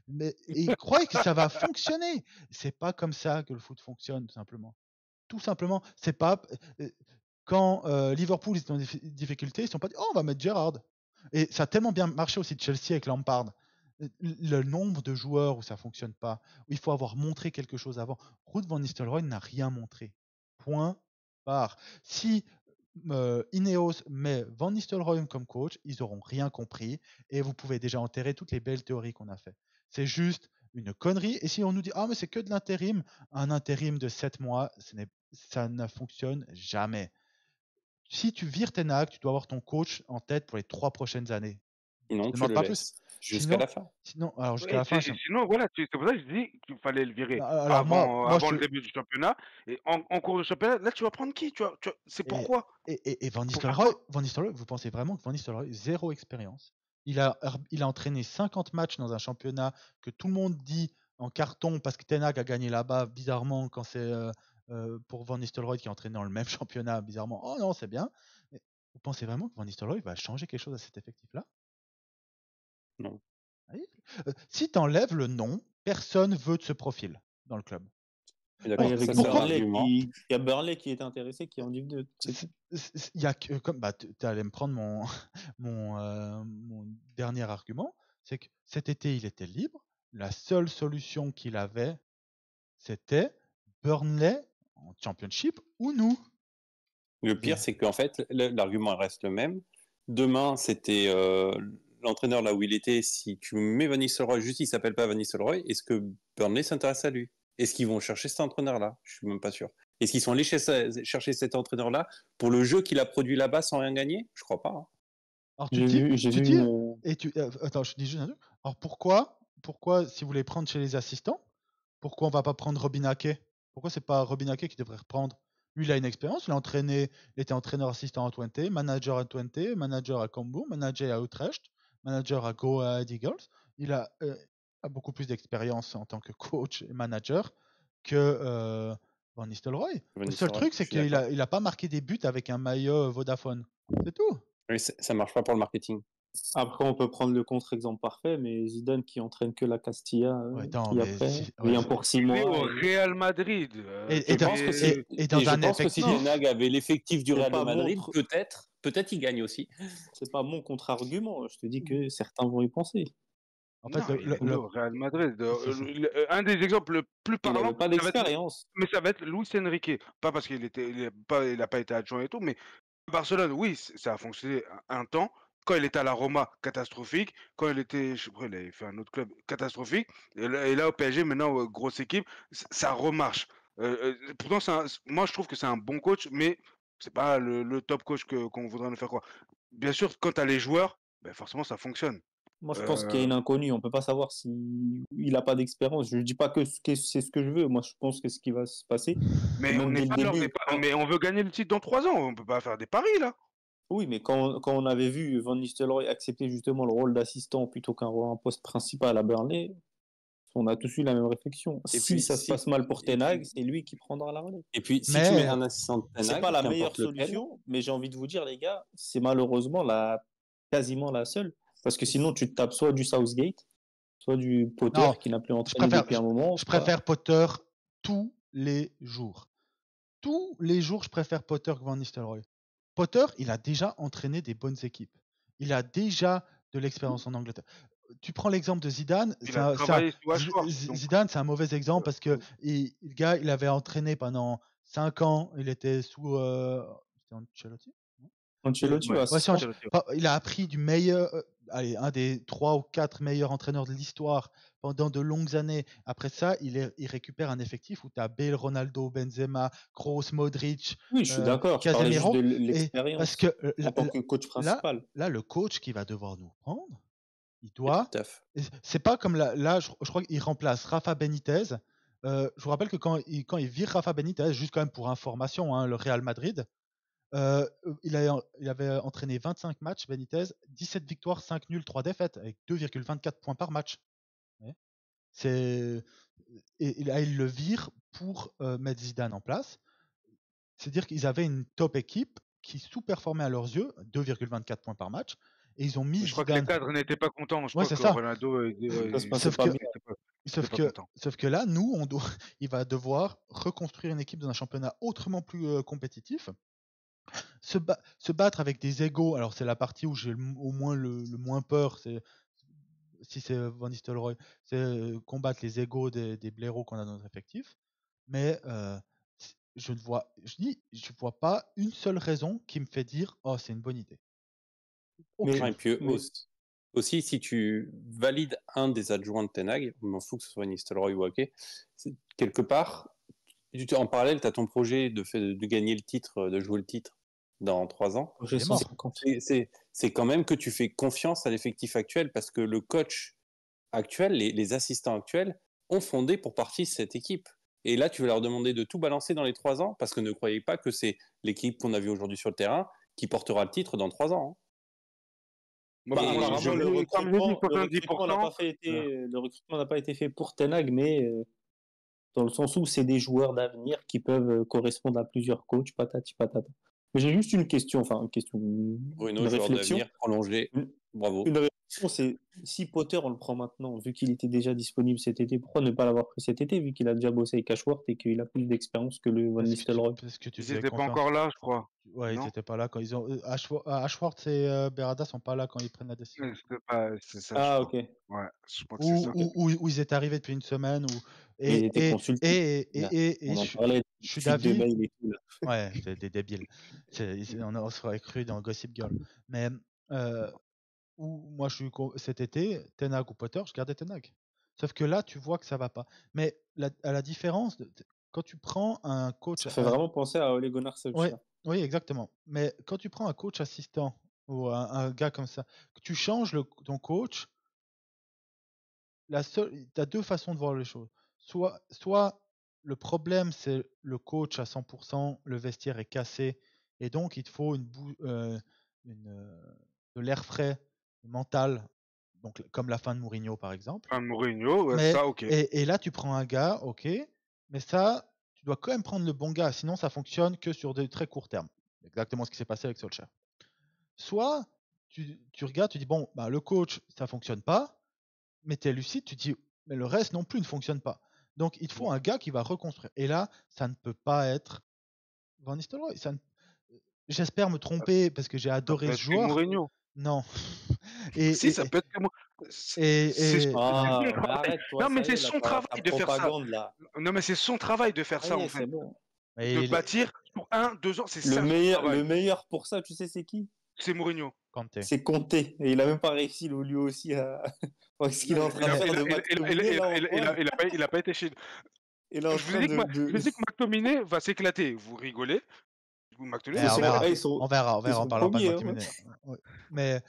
Mais ils croyaient que ça va fonctionner. C'est pas comme ça que le foot fonctionne, tout simplement. Tout simplement, c'est pas quand Liverpool est en difficulté, ils ne sont pas dit oh on va mettre Gerrard. Et ça a tellement bien marché aussi de Chelsea avec Lampard. Le nombre de joueurs où ça fonctionne pas, où il faut avoir montré quelque chose avant. Ruud van Nistelrooy n'a rien montré. Point barre. Si Ineos met Van Nistelrooy comme coach, ils n'auront rien compris et vous pouvez déjà enterrer toutes les belles théories qu'on a fait. C'est juste une connerie. Et si on nous dit ah mais c'est que de l'intérim, un intérim de 7 mois, ça ne fonctionne jamais. Si tu vires Ten Hag, tu dois avoir ton coach en tête pour les 3 prochaines années. Sinon, tu le laisses jusqu'à la fin. Alors jusqu'à la fin. Sinon, voilà, c'est pour ça que je dis qu'il fallait le virer Alors, avant le début du championnat. Et en cours de championnat, là, tu vas prendre qui C'est pourquoi Et Van Nistelrooy, vous pensez vraiment que Van Nistelrooy, zéro expérience. Il a entraîné 50 matchs dans un championnat que tout le monde dit en carton parce que Ten Hag a gagné là-bas, bizarrement, quand c'est pour Van Nistelrooy qui est entraîné dans le même championnat, bizarrement. Oh non, c'est bien. Mais vous pensez vraiment que Van Nistelrooy va changer quelque chose à cet effectif-là? Non. Si tu enlèves le nom, personne veut de ce profil dans le club. Il y a Burnley qui est intéressé, qui est en Ligue 2. Il y a que, comme tu allais me prendre mon dernier argument, c'est que cet été il était libre. La seule solution qu'il avait, c'était Burnley en Championship ou nous. Le pire, c'est qu'en fait, l'argument reste le même. Demain, c'était l'entraîneur là où il était. Si tu mets Van Nistelrooy, juste il s'appelle pas Van Nistelrooy, est-ce que Burnley s'intéresse à lui? Est-ce qu'ils vont chercher cet entraîneur-là? Je suis même pas sûr. Est-ce qu'ils sont allés chercher cet entraîneur-là pour le jeu qu'il a produit là-bas sans rien gagner? Je crois pas. Hein. Alors tu dis, attends, je dis juste un truc. Alors pourquoi, si vous voulez prendre chez les assistants, pourquoi on va pas prendre Robin Ake? Pourquoi c'est pas Robin Ake qui devrait reprendre? Lui, il a une expérience, il était entraîneur assistant à Twente, manager à Twente, manager à Cambuur, manager à Utrecht, manager à Go Ahead Eagles. Il a beaucoup plus d'expérience en tant que coach et manager que Van Nistelrooy. Le seul truc, c'est qu'il a pas marqué des buts avec un maillot Vodafone. C'est tout. Oui, ça marche pas pour le marketing. Après, on peut prendre le contre-exemple parfait, mais Zidane qui entraîne que la Castilla, vient pour 6 mois. Au Real Madrid. Et je pense que si Ten Hag avait l'effectif du Real Madrid, peut-être il gagne aussi. C'est pas mon contre-argument. Je te dis que certains vont y penser. En fait, le Real Madrid, un des exemples le plus parlants, pas d'expérience. Mais ça va être Luis Enrique. Pas parce qu'il n'a pas été adjoint et tout, mais Barcelone, oui, ça a fonctionné un temps. Quand il était à la Roma, catastrophique. Quand il était, je sais pas, il avait fait un autre club, catastrophique. Et là, au PSG, maintenant, grosse équipe, ça remarche. Pourtant, moi, je trouve que c'est un bon coach, mais c'est pas le top coach qu'on voudrait nous faire croire. Bien sûr, quand tu as les joueurs, ben forcément, ça fonctionne. Moi, je pense qu'il y a une inconnue. On peut pas savoir s'il n'a pas d'expérience. Je dis pas que c'est ce que je veux. Moi, je pense que ce qui va se passer. Mais on n'est pas là, mais on veut gagner le titre dans 3 ans. On peut pas faire des paris là. Oui, mais quand on avait vu Van Nistelrooy accepter justement le rôle d'assistant plutôt qu'un poste principal à Burnley, on a tous eu la même réflexion. Et si puis, ça se passe mal pour Ten Hag, c'est lui qui prendra la relève. Et puis, si tu Mais mets un assistant de Ten C'est Hag, pas la meilleure qu'importe lequel, solution, mais j'ai envie de vous dire, les gars, c'est malheureusement quasiment la seule. Parce que sinon, tu te tapes soit du Southgate, soit du Potter non, qui n'a plus je entraîné préfère, depuis un moment. je préfère Potter tous les jours. Tous les jours, je préfère Potter que Van Nistelrooy. Potter, il a déjà entraîné des bonnes équipes. Il a déjà de l'expérience en Angleterre. Tu prends l'exemple de Zidane. Il a travaillé sous Ashworth, donc. Zidane, c'est un mauvais exemple parce que le gars, il avait entraîné pendant 5 ans. Il était sous. C'était Ancelotti. Ancelotti, Ouais, Ouais, Ancelotti. il a appris du meilleur, un des 3 ou 4 meilleurs entraîneurs de l'histoire pendant de longues années. Après ça, il récupère un effectif où tu as Bale, Ronaldo, Benzema, Kroos, Modric, Oui, je suis d'accord. Je parlais juste Casemiro. de Parce l'expérience que en tant que coach principal. là, le coach qui va devoir nous prendre, il c'est doit. tout à fait. C'est pas comme là, je crois qu'il remplace Rafa Benitez. Je vous rappelle que quand il vire Rafa Benitez, juste quand même pour information, hein, le Real Madrid, il avait entraîné 25 matchs, Benitez, 17 victoires, 5 nuls, 3 défaites, avec 2,24 points par match. Ouais. Et là, il le vire pour mettre Zidane en place. C'est-à-dire qu'ils avaient une top équipe qui sous-performait à leurs yeux, 2,24 points par match, et ils ont mis Je crois Zidane. que les cadres n'étaient pas contents. Je Ouais, crois c'est que ça. Ronaldo Sauf que là, nous, il va devoir reconstruire une équipe dans un championnat autrement plus compétitif. Se battre avec des égos, alors c'est la partie où j'ai au moins le moins peur, si c'est Van Nistelrooy, c'est combattre les égos des blaireaux qu'on a dans notre effectif. Mais je vois pas une seule raison qui me fait dire oh c'est une bonne idée. Et puis aussi, si tu valides un des adjoints de Ten Hag, je m'en fous que ce soit Nistelrooy ou Ake, quelque part, en parallèle, tu as ton projet de gagner le titre, de jouer le titre dans 3 ans. C'est quand même que tu fais confiance à l'effectif actuel parce que le coach actuel, les assistants actuels ont fondé pour partie cette équipe. Et là, tu vas leur demander de tout balancer dans les 3 ans parce que ne croyez pas que c'est l'équipe qu'on a vue aujourd'hui sur le terrain qui portera le titre dans 3 ans. Hein. Apparemment, le recrutement n'a pas été fait pour Ten Hag, mais dans le sens où c'est des joueurs d'avenir qui peuvent correspondre à plusieurs coachs, patati patata. Mais j'ai juste une question, Bruno, joueur d'avenir prolongé, bravo. Une réflexion, c'est si Potter, on le prend maintenant, vu qu'il était déjà disponible cet été, pourquoi ne pas l'avoir pris cet été, vu qu'il a déjà bossé avec Ashworth et qu'il a plus d'expérience que le Van Nistelrooy? Ils n'étaient pas encore là, je crois. Ouais, ils n'étaient pas là quand ils ont. Ashworth et Berada sont pas là quand ils prennent la décision. C'est ça. Ok. Ouais, je crois que c'est ça. Où ils étaient arrivés depuis une semaine. Et je suis d'avis. Ouais, c'est des débiles. On serait cru dans Gossip Girl. Mais moi, je suis cet été, Ten Hag ou Potter, je gardais Ten Hag. Sauf que là, tu vois que ça va pas. Mais à la différence, quand tu prends un coach. Ça fait vraiment penser à Ole Gunnar Solskjaer. Oui, exactement. Mais quand tu prends un coach assistant ou un gars comme ça, que tu changes ton coach, tu as 2 façons de voir les choses. Soit le problème, c'est le coach à 100%, le vestiaire est cassé, et donc il te faut de l'air frais, mental, donc, comme la fin de Mourinho par exemple. Un Mourinho, ça, ok. Et là, tu prends un gars, ok, mais ça, tu dois quand même prendre le bon gars, sinon ça fonctionne que sur des très courts termes. Exactement ce qui s'est passé avec Solskjaer. Soit tu regardes, tu dis bon, le coach, ça fonctionne pas, mais tu es lucide, tu dis mais le reste non plus ne fonctionne pas. Donc il te faut un gars qui va reconstruire. Et là, ça ne peut pas être Van Nistelrooy. J'espère me tromper parce que j'ai adoré ce joueur. Mourinho. Non. Ça peut être que moi. Non, mais c'est son travail de faire ça. Non, mais c'est son travail de faire ça, en fait. De bâtir pour 1-2 ans, c'est ça. Le meilleur pour ça, tu sais, c'est qui? C'est Mourinho. C'est Conte. Et il a même pas réussi, lui aussi, à. Ce qu'il est en train de faire. Il a pas été chez. Je dis que McTominay va s'éclater. Vous rigolez. On verra, on parlera pas de McTominay. Mais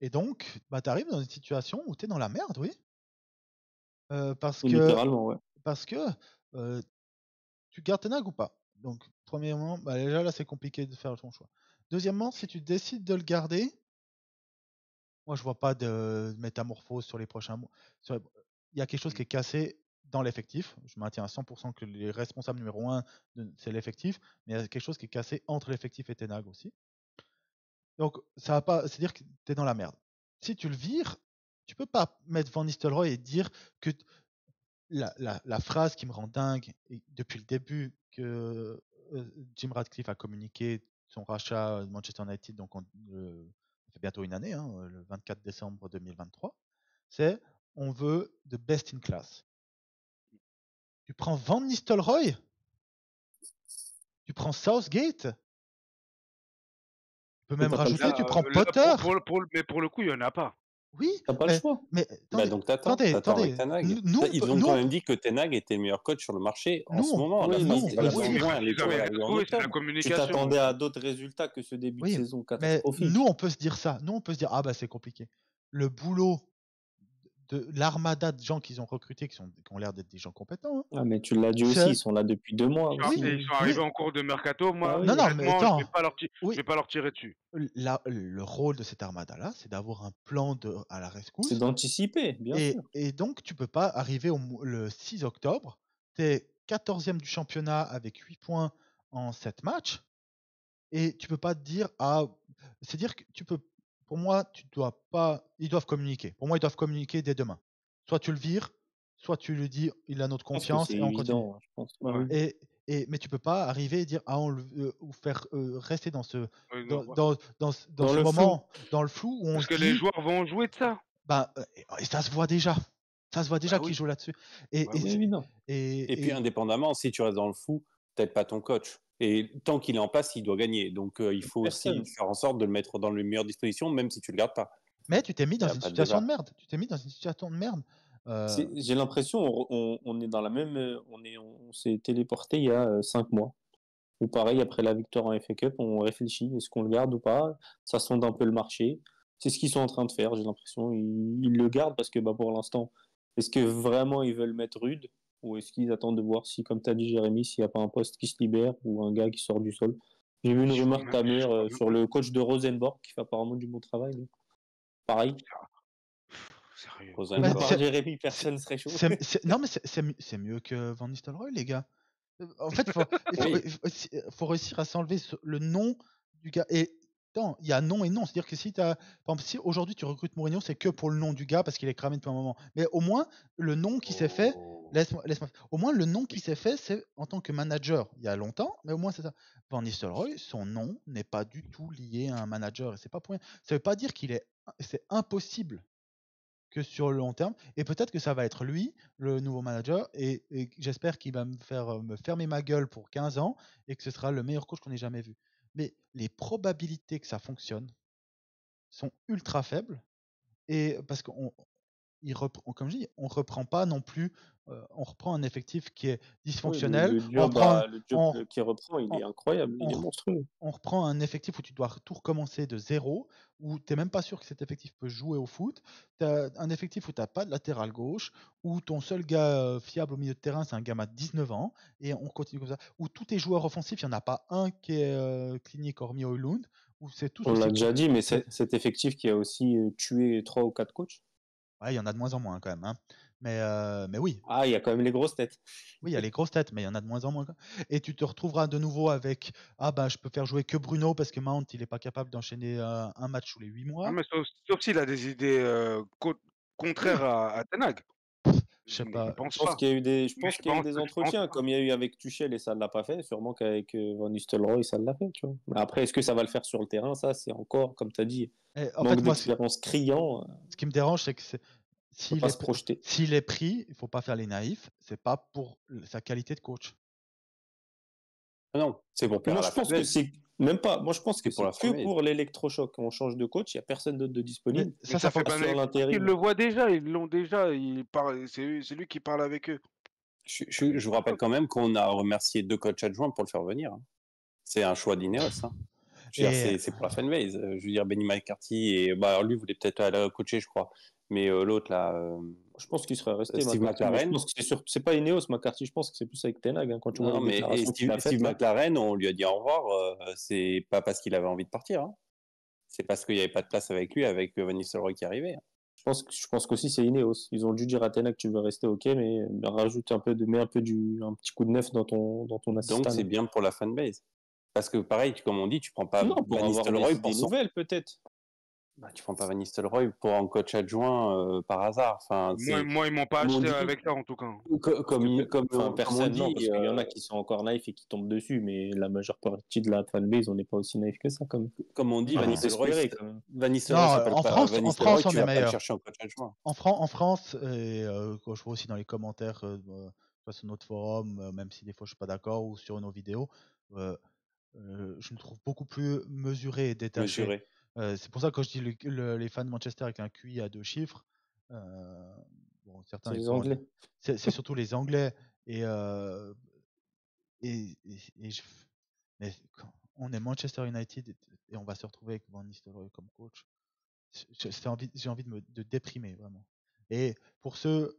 Et donc, bah, tu arrives dans une situation où tu es dans la merde, oui. Parce que, Littéralement, ouais. tu gardes Ten Hag ou pas. Donc, premièrement, bah, déjà là, c'est compliqué de faire ton choix. Deuxièmement, si tu décides de le garder, moi, je vois pas de métamorphose sur les prochains mois. Il y a quelque chose qui est cassé dans l'effectif. Je maintiens à 100% que les responsables numéro 1, c'est l'effectif, mais il y a quelque chose qui est cassé entre l'effectif et Ten Hag aussi. Donc, ça va pas, c'est-à-dire que tu es dans la merde. Si tu le vires, tu peux pas mettre Van Nistelrooy et dire que la phrase qui me rend dingue depuis le début que Jim Ratcliffe a communiqué son rachat de Manchester United, donc ça fait bientôt une année, le 24 décembre 2023, c'est on veut the best in class. Tu prends Van Nistelrooy, tu prends Southgate, tu peux même rajouter, tu prends Potter. Mais pour le coup, il n'y en a pas. Oui, T'as pas le choix. mais Bah donc t'attends avec Ten Hag. Ils ont quand même dit que Ten Hag était le meilleur coach sur le marché en ce moment. Oui, Tu t'attendais à d'autres résultats que ce début de saison catastrophique. Mais nous, on peut se dire ça. Nous, on peut se dire, ah bah c'est compliqué. Le boulot de l'armada de gens qu'ils ont recrutés, qui ont l'air d'être des gens compétents. Hein. Ah, mais tu l'as dit aussi, ils sont là depuis 2 mois. Ils sont arrivés en cours de mercato. Moi, non, mais attends, je vais pas leur tirer dessus. Le rôle de cette armada-là, c'est d'avoir un plan à la rescousse. C'est d'anticiper, bien sûr. Et donc, tu peux pas arriver le 6 octobre, tu es 14e du championnat avec 8 points en 7 matchs, et tu peux pas te dire, c'est dire que tu peux. Pour moi, tu dois pas. Ils doivent communiquer. Pour moi, ils doivent communiquer dès demain. Soit tu le vires, soit tu lui dis, il a notre confiance et on continue. Je pense. Mais tu peux pas arriver et dire, ou faire rester dans ce, dans ce moment, dans le flou où on Parce que les joueurs vont jouer de ça. Et ça se voit déjà. Ça se voit déjà qu'ils jouent là-dessus. Et puis, indépendamment, si tu restes dans le flou, peut-être pas ton coach. Et tant qu'il est en place, il doit gagner. Donc, il faut aussi faire en sorte de le mettre dans les meilleures dispositions, même si tu le gardes pas. Mais tu t'es mis dans une situation de merde. J'ai l'impression on est dans la même. On s'est téléporté il y a 5 mois. Ou pareil, après la victoire en FA Cup, on réfléchit, est-ce qu'on le garde ou pas? Ça sonde un peu le marché. C'est ce qu'ils sont en train de faire, j'ai l'impression. Ils le gardent parce que pour l'instant, est-ce que vraiment ils veulent mettre Rude? Ou est-ce qu'ils attendent de voir si, comme tu as dit Jérémy, s'il n'y a pas un poste qui se libère ou un gars qui sort du sol? J'ai vu une rumeur Tamer sur le coach de Rosenborg qui fait apparemment du bon travail. Lui. Pareil. Sérieux. Par Jérémy, personne serait chaud. Non, mais c'est mieux que Van Nistelrooy, les gars. En fait, faut réussir à s'enlever le nom du gars. Et il y a nom et nom. C'est-à-dire que par exemple, si aujourd'hui tu recrutes Mourinho, c'est que pour le nom du gars parce qu'il est cramé depuis un moment. Mais au moins, le nom qui s'est fait, laisse-moi. Au moins, le nom qui s'est fait, c'est en tant que manager il y a longtemps. Mais au moins, c'est ça. Van Nistelrooy, son nom n'est pas du tout lié à un manager. Et c'est pas pour rien. Ça veut pas dire c'est impossible que sur le long terme. Et peut-être que ça va être lui, le nouveau manager, et j'espère qu'il va me fermer ma gueule pour 15 ans et que ce sera le meilleur coach qu'on ait jamais vu. Mais les probabilités que ça fonctionne sont ultra faibles, et parce qu'on comme je dis, on reprend pas non plus, on reprend un effectif qui est dysfonctionnel. Le job qui reprend, il est incroyable, il est monstrueux. On reprend un effectif où tu dois tout recommencer de zéro, où tu n'es même pas sûr que cet effectif peut jouer au foot. Tu as un effectif où tu n'as pas de latéral gauche, où ton seul gars fiable au milieu de terrain, c'est un gamin de 19 ans, et on continue comme ça. Où tous tes joueurs offensifs, il n'y en a pas un qui est clinique hormis Højlund. On l'a déjà dit, mais cet effectif qui a aussi tué 3 ou 4 coachs. Ouais, il y en a de moins en moins quand même. Hein. Mais oui. Ah, il y a quand même les grosses têtes. Oui, il y a les grosses têtes, mais il y en a de moins en moins. Et tu te retrouveras de nouveau avec je peux faire jouer que Bruno parce que Mount, il n'est pas capable d'enchaîner un match tous les 8 mois. Non, mais sauf s'il a des idées contraires à Ten Hag. Je sais pas. Je pense qu'il y a eu des entretiens, comme il y a eu avec Tuchel et ça ne l'a pas fait. Sûrement qu'avec Van Nistelrooy, ça l'a fait. Tu vois. Mais après, est-ce que ça va le faire sur le terrain? Ça, c'est encore, comme tu as dit, manque d'expérience criant. Ce qui me dérange, c'est que s'il est pris, il ne faut pas faire les naïfs. C'est pas pour sa qualité de coach. Non, c'est pour Moi, je pense que c'est même pas. Moi, je pense que c'est que pour l'électrochoc. On change de coach, il n'y a personne d'autre de disponible. Mais ça fait pas sur l'intérim. Ils le voient déjà, ils l'ont déjà. C'est lui qui parle avec eux. Je vous rappelle quand même qu'on a remercié 2 coachs adjoints pour le faire venir. C'est un choix d'Ineos. Je veux dire, Et c'est pour la fanbase. Je veux dire, Benny McCarthy, et bah, alors lui voulait peut-être aller coacher, je crois. Mais l'autre, là, Je pense qu'il serait resté, Steve McCarthy. Mais je McLaren. pense que c'est pas Ineos, McCarthy. Je pense que c'est plus avec Ten Hag. Hein, quand tu vois Non, les mais et déclarations qu'il a Steve faites. Là. McLaren, on lui a dit au revoir. C'est pas parce qu'il avait envie de partir. Hein. C'est parce qu'il n'y avait pas de place avec lui, avec Van Nistelrooy qui arrivait. Je pense qu'aussi c'est Ineos. Ils ont dû dire à Ten Hag que tu veux rester, ok, mais rajoute un peu mets un petit coup de neuf dans ton assistant. Donc c'est bien pour la fanbase. Parce que pareil, comme on dit, tu prends pas non, pour Van avoir Nistelrooy des nouvelles peut-être. Bah, tu prends pas Van Nistelrooy pour un coach adjoint par hasard. Enfin, Moi, ils m'ont pas acheté avec ça, en tout cas. Comme on Personne, non, dit, parce qu'il y en a qui sont encore naïfs et qui tombent dessus, mais la majeure partie de la fanbase, on n'est pas aussi naïf que ça. comme on dit, Van Nistelrooy, non, s'appelle en pas France, Van en Nistelrooy, France, on tu est vas pas le meilleur. chercher en coach adjoint. En France, et quand je vois aussi dans les commentaires, soit sur notre forum, même si des fois je suis pas d'accord, ou sur nos vidéos, je me trouve beaucoup plus mesuré et détaché. Mesuré. C'est pour ça que quand je dis les fans de Manchester avec un QI à 2 chiffres, bon, certains C'est ils les pourront- Anglais. c'est surtout les Anglais et mais on est Manchester United et on va se retrouver avec Van Nistelrooy comme coach. J'ai envie de déprimer vraiment. Et pour ceux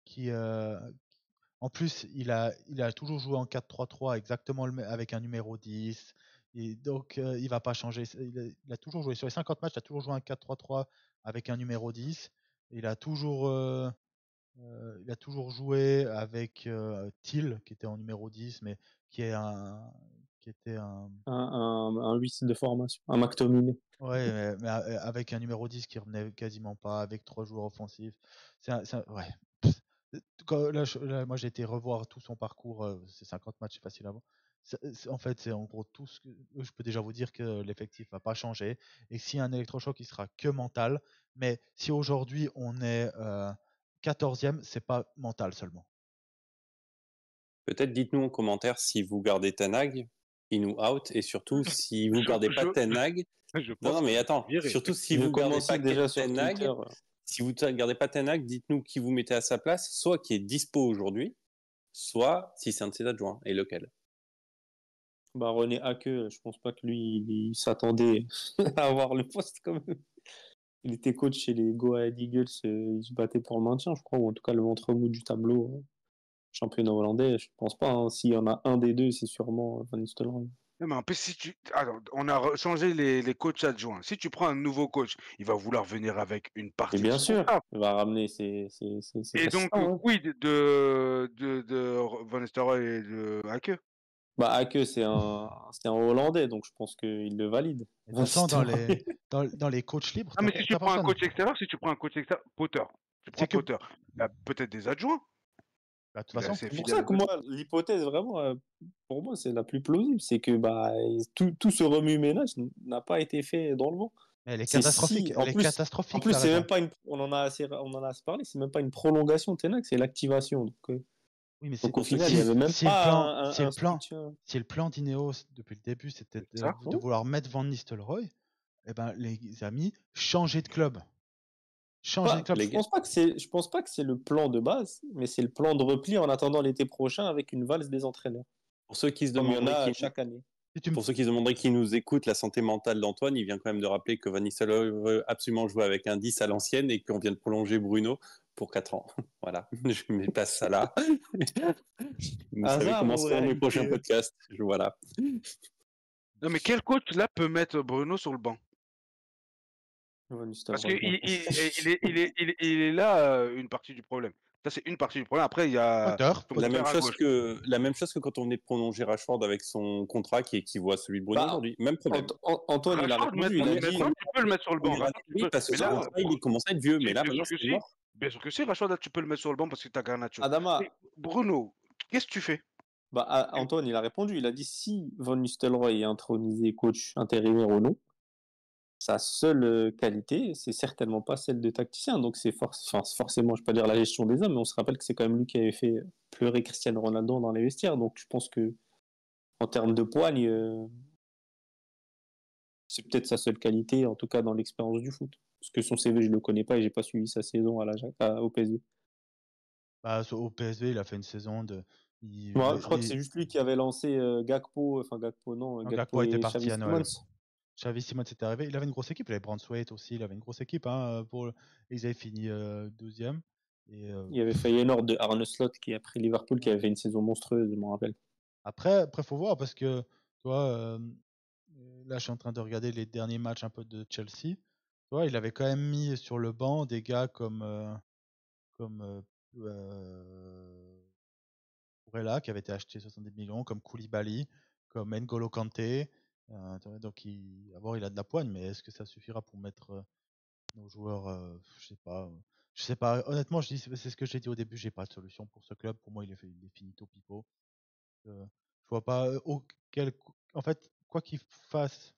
qui en plus il a toujours joué en 4-3-3 exactement avec un numéro 10 et donc il va pas changer. Il a toujours joué sur les 50 matchs, il a toujours joué un 4-3-3 avec un numéro 10. Il a toujours joué avec Thiel qui était en numéro 10 mais qui était Un 8 de formation, un McTominay. ouais, mais avec un numéro 10 qui revenait quasiment pas, avec 3 joueurs offensifs. Ouais. Là, moi, j'ai été revoir tout son parcours. C'est 50 matchs, c'est facile avant. En fait, c'est en gros tout ce que. Je peux déjà vous dire que l'effectif va pas changer. Et s'il y a un électrochoc, il sera que mental. Mais si aujourd'hui, on est 14e, c'est pas mental seulement. Peut-être dites-nous en commentaire si vous gardez Ten Hag, in ou out, et surtout si vous gardez pas Ten Hag. Non, mais attends, surtout si vous gardez pas déjà Ten Hag, si vous ne gardez pas Ten Hag, dites-nous qui vous mettez à sa place, soit qui est dispo aujourd'hui, soit si c'est un de ses adjoints, et lequel. Bah, René Hake, je pense pas que lui, il s'attendait à avoir le poste quand même. Il était coach chez les Go Ahead Eagles, il se battait pour le maintien, je crois, ou en tout cas le ventre mou du tableau. Championnat hollandais, je pense pas. Hein. S'il y en a un des deux, c'est sûrement Van Nistelrooy. Mais en plus, on a changé les coachs adjoints. Si tu prends un nouveau coach, il va vouloir venir avec une partie. Et bien sûr, il va ramener ses et donc, hein. oui, de Van Nistelrooy et de Hake. Bah, Hake, c'est un Hollandais, donc je pense qu'il le valide. De toute façon, dans les coachs libres, mais si tu prends un coach extérieur, Potter. Tu prends Potter. Il y a peut-être des adjoints. Bah, de toute façon, c'est pour ça que moi, l'hypothèse vraiment, pour moi, c'est la plus plausible, c'est que tout ce remue-ménage n'a pas été fait dans le vent. Elle est catastrophique. En plus, c'est même pas on en a assez parlé, c'est même pas une prolongation de Ten Hag, c'est l'activation. Donc, oui, mais au final, il n'y avait même pas si le plan d'Ineos depuis le début, c'était de vouloir mettre Van Nistelrooy, eh ben, les amis, changer de club. Je pense pas que c'est le plan de base, mais c'est le plan de repli en attendant l'été prochain avec une valse des entraîneurs. Pour ceux qui se demanderaient chaque année. Pour ceux qui se demanderaient qui nous écoute, la santé mentale d'Antoine, il vient quand même de rappeler que Van Nistelrooy veut absolument jouer avec un 10 à l'ancienne et qu'on vient de prolonger Bruno pour 4 ans. Voilà, je me passe ça là. Vous savez comment seront mes prochains podcasts. Voilà. Non, mais quel coach là peut mettre Bruno sur le banc? Parce qu'il est là une partie du problème. Ça, c'est une partie du problème. Après, il y a la même chose que quand on venait de prolonger Rashford avec son contrat qui équivaut à celui de Bruno aujourd'hui. Même problème. Antoine, il a répondu. Il a dit tu peux le mettre sur le banc. Oui, parce que son contrat, il commence à être vieux. Mais là, maintenant, c'est mort. Bien sûr que si, Rashford, là, tu peux le mettre sur le banc parce que tu as Garnacho. Adama. Bruno, qu'est-ce que tu fais? Bah, Antoine, il a répondu. Il a dit si Van Nistelrooy est intronisé coach intérimaire ou non, sa seule qualité, c'est certainement pas celle de tacticien. Donc, c'est forcément, je ne vais pas dire la gestion des hommes, mais on se rappelle que c'est quand même lui qui avait fait pleurer Cristiano Ronaldo dans les vestiaires. Donc, je pense que en termes de poigne, c'est peut-être sa seule qualité, en tout cas dans l'expérience du foot. Parce que son CV, je ne le connais pas et je n'ai pas suivi sa saison au PSV. Bah, au PSV, il a fait une saison de. Je crois que c'est juste lui qui avait lancé Gakpo. Enfin, Gakpo, non. Gakpo était parti à Noël. Xavi Simons était arrivé. Il avait une grosse équipe. Il avait Braithwaite aussi. Il avait une grosse équipe. Ils avaient fini 12e. Et, Il y avait Feyenoord de Arne Slot qui a pris Liverpool, qui avait fait une saison monstrueuse, je m'en rappelle. Après, faut voir parce que, toi, là, je suis en train de regarder les derniers matchs un peu de Chelsea. Tu vois, il avait quand même mis sur le banc des gars comme Kurela, qui avait été acheté 70 millions, comme Koulibaly, comme N'Golo Kanté. Donc, d'abord, il a de la poigne, mais est-ce que ça suffira pour mettre nos joueurs Je sais pas. Je sais pas. Honnêtement, c'est ce que j'ai dit au début. J'ai pas de solution pour ce club. Pour moi, il est finito pipo. Je vois pas en fait, quoi qu'il fasse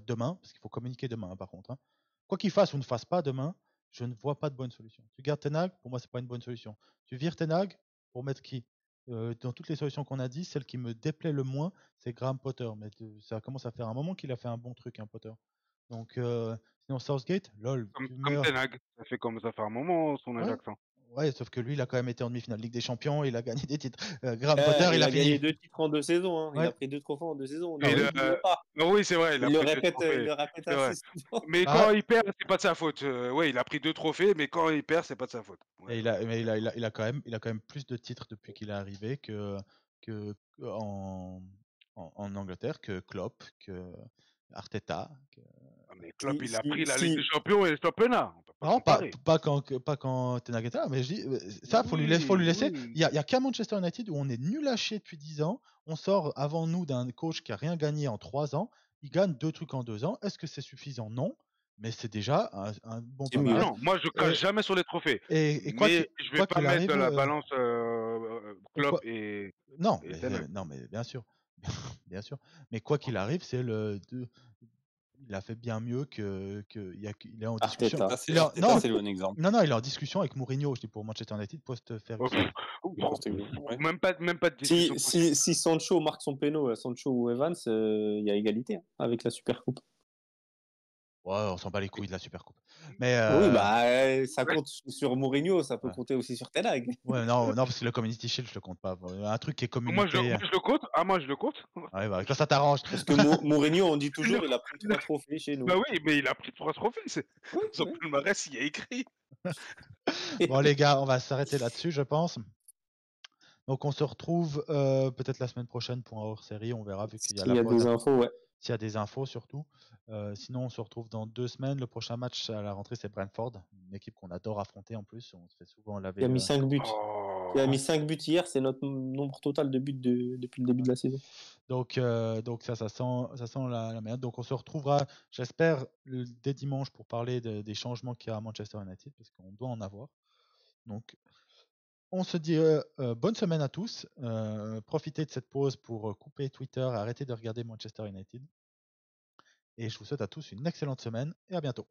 demain, parce qu'il faut communiquer demain, hein, par contre. Hein. Quoi qu'il fasse ou ne fasse pas demain, je ne vois pas de bonne solution. Tu gardes Ten Hag, pour moi, c'est pas une bonne solution. Tu vires Ten Hag pour mettre qui Dans toutes les solutions qu'on a dit, celle qui me déplaît le moins, c'est Graham Potter. Mais ça commence à faire un moment qu'il a fait un bon truc, hein, Potter. Donc, sinon Southgate, lol, Comme Ten Hag. Ça fait un moment son Ouais. Ajax. Hein. Ouais, sauf que lui, il a quand même été en demi-finale Ligue des Champions, il a gagné des titres. Graham Potter, il a fini. gagné 2 titres en 2 saisons. Hein. Ouais. Il a pris 2 trophées en 2 saisons. Et oui, c'est vrai. Il le répète assez souvent. Mais quand il perd, c'est pas de sa faute. Ouais, il a pris 2 trophées, mais quand il perd, c'est pas de sa faute. Ouais. Et il a quand même plus de titres depuis qu'il est arrivé en Angleterre, que Klopp, que Arteta. Mais Klopp, il a pris la Ligue des Champions et le championnat. On peut pas Non, comparer. pas quand Ten Hag était là, mais je dis, ça, faut lui laisser. Oui. Il y a qu'à Manchester United où on est nul à chier depuis 10 ans. On sort avant nous d'un coach qui a rien gagné en 3 ans. Il gagne 2 trucs en 2 ans. Est-ce que c'est suffisant? Non. Mais c'est déjà un bon pas mal. Non, moi je crache jamais sur les trophées. Et mais je vais pas mettre de la balance Klopp quoi, et. Non, et non, mais bien sûr. Bien sûr. Mais quoi qu'il arrive, il a fait bien mieux il est en discussion. Arteta. C'est le bon exemple. Non, il est en discussion avec Mourinho, je dis, pour Manchester United post-Ferguson. Même pas de discussion. Si Sancho marque son péno, Sancho ou Evans, il y a égalité hein, avec la Supercoupe. Ouais, on s'en bat les couilles de la Supercoupe. Mais oui, ça compte sur Mourinho, ça peut compter aussi sur Ten Hag. Ouais, non, parce que le Community Shield, je le compte pas. Un truc qui est communiqué. Moi, je le compte. Moi, je le compte. Ouais, bah, quand ça t'arrange. Parce que Mourinho, on dit toujours, il a pris 3 trophées chez nous. Bah oui, mais il a pris 3 trophées. Son palmarès, il y a écrit. Bon, les gars, on va s'arrêter là-dessus, je pense. Donc, on se retrouve peut-être la semaine prochaine pour un hors-série. On verra, vu qu'il y a des infos, ouais. S'il y a des infos, surtout. Sinon, on se retrouve dans 2 semaines. Le prochain match à la rentrée, c'est Brentford, une équipe qu'on adore affronter en plus. On se fait souvent laver. Il a mis 5 buts. Il a mis 5 buts hier, c'est notre nombre total de buts depuis le début de la saison. Donc ça sent la merde. Donc on se retrouvera, j'espère, dès dimanche pour parler des changements qu'il y a à Manchester United, parce qu'on doit en avoir. Donc on se dit bonne semaine à tous. Profitez de cette pause pour couper Twitter et arrêter de regarder Manchester United. Et je vous souhaite à tous une excellente semaine et à bientôt.